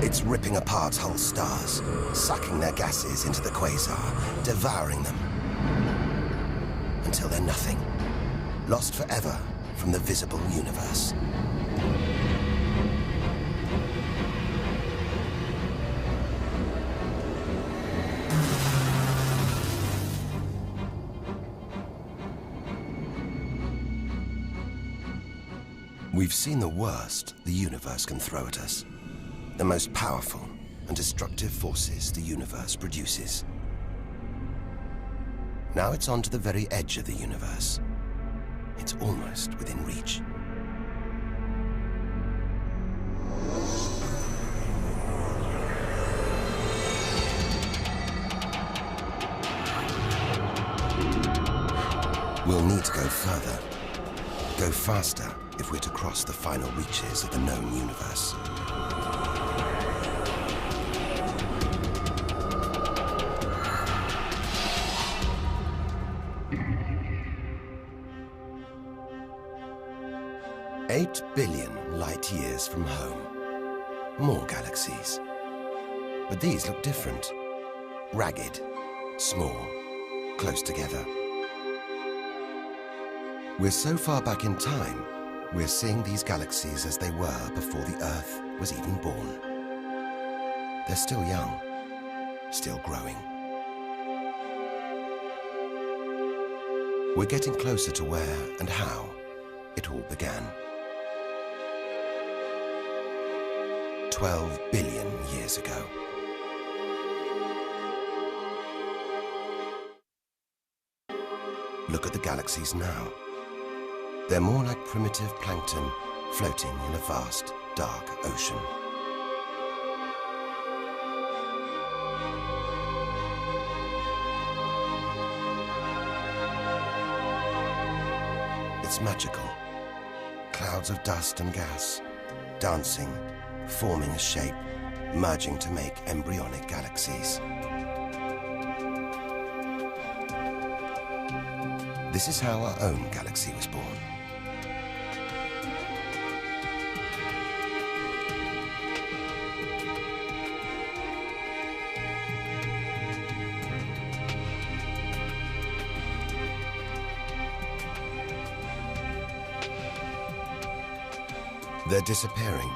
It's ripping apart whole stars, sucking their gases into the quasar, devouring them, until they're nothing, lost forever from the visible universe. We've seen the worst the universe can throw at us, the most powerful and destructive forces the universe produces. Now it's on to the very edge of the universe. It's almost within reach. We'll need to go further, go faster if we're to cross the final reaches of the known universe. Eight billion light years from home. More galaxies. But these look different. Ragged, small, close together. We're so far back in time, We're seeing these galaxies as they were before the Earth was even born. They're still young, still growing. We're getting closer to where and how it all began. 12 billion years ago. Look at the galaxies now. They're more like primitive plankton floating in a vast, dark ocean. It's magical. Clouds of dust and gas, dancing, forming a shape, merging to make embryonic galaxies. This is how our own galaxy was born. They're disappearing.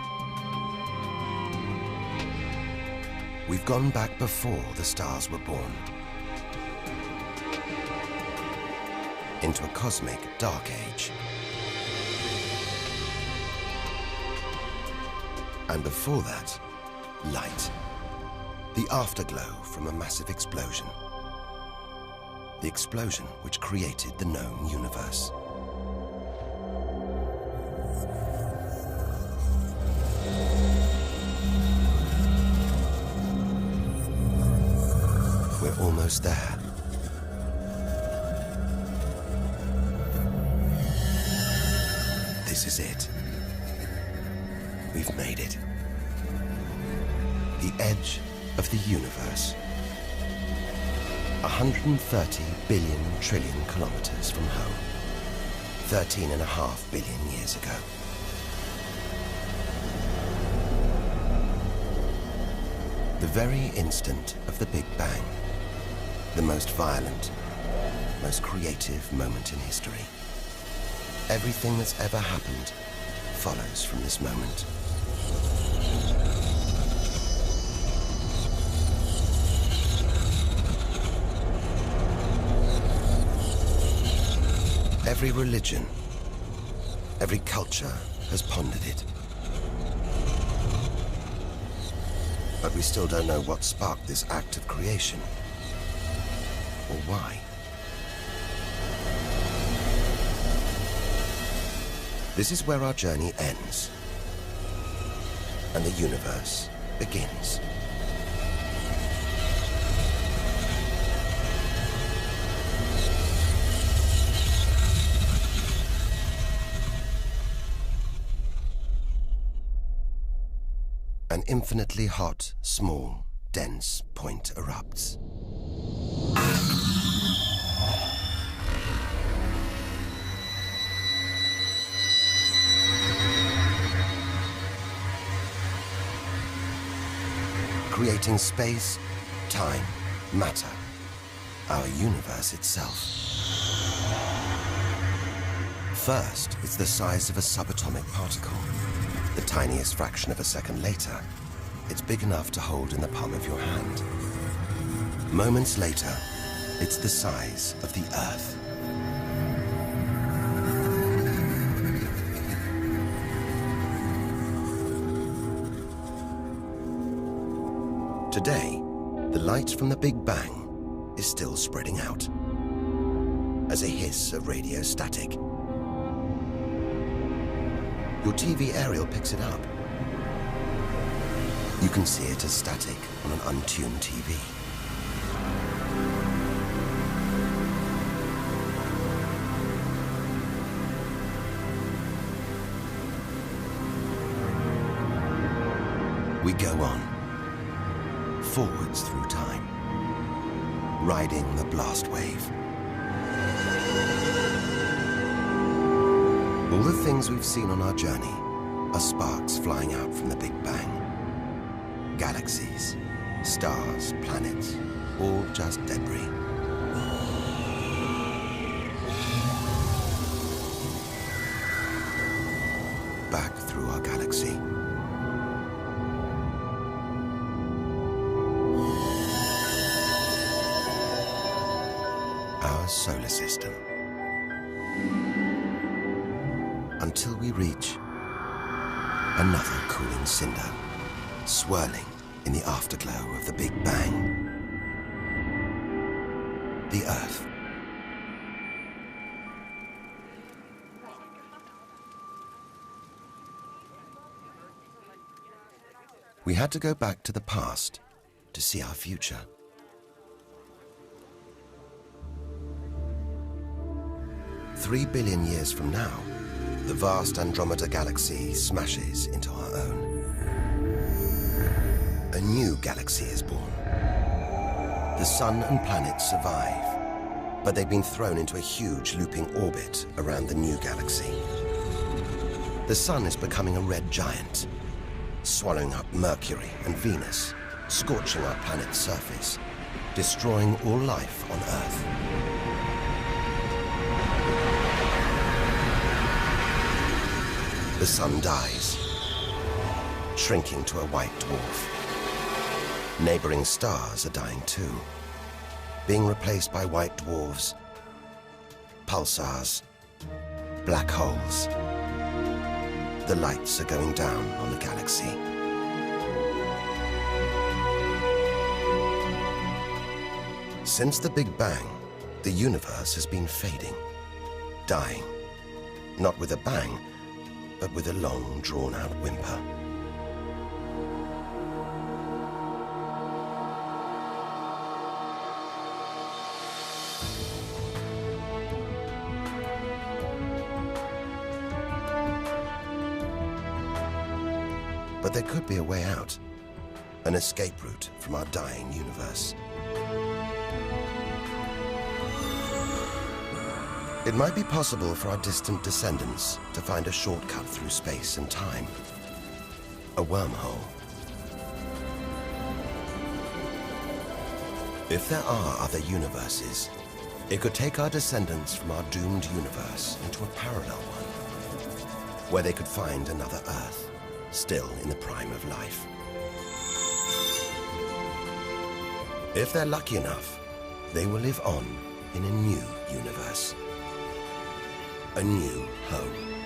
We've gone back before the stars were born. Into a cosmic dark age. And before that, light. The afterglow from a massive explosion. The explosion which created the known universe. We're almost there. This is it. We've made it. The edge of the universe. 130 billion trillion kilometers from home. 13.5 billion years ago. The very instant of the Big Bang. The most violent, most creative moment in history. Everything that's ever happened follows from this moment. Every religion, every culture has pondered it. But we still don't know what sparked this act of creation, or why. This is where our journey ends, and the universe begins. An infinitely hot, small, dense point erupts. Creating space, time, matter, our universe itself. First, it's the size of a subatomic particle. The tiniest fraction of a second later, it's big enough to hold in the palm of your hand. Moments later, it's the size of the Earth. Today, the light from the Big Bang is still spreading out as a hiss of radio static. Your TV aerial picks it up. You can see it as static on an untuned TV. We go on, forwards through time, riding the blast wave. All the things we've seen on our journey are sparks flying out from the Big Bang. Galaxies, stars, planets, all just debris. back through our galaxy. Our solar system. Until we reach another cooling cinder, swirling in the afterglow of the Big Bang. The Earth. We had to go back to the past to see our future. Three billion years from now, the vast Andromeda galaxy smashes into our own. A new galaxy is born. The sun and planets survive, but they've been thrown into a huge looping orbit around the new galaxy. The sun is becoming a red giant, swallowing up Mercury and Venus, scorching our planet's surface, destroying all life on Earth. The sun dies, shrinking to a white dwarf. Neighboring stars are dying too, being replaced by white dwarfs, pulsars, black holes. The lights are going down on the galaxy. Since the Big Bang, the universe has been fading, dying, not with a bang, but with a long, drawn-out whimper. But there could be a way out, an escape route from our dying universe. It might be possible for our distant descendants to find a shortcut through space and time, a wormhole. If there are other universes, it could take our descendants from our doomed universe into a parallel one, where they could find another Earth, still in the prime of life. If they're lucky enough, they will live on in a new universe. A new home.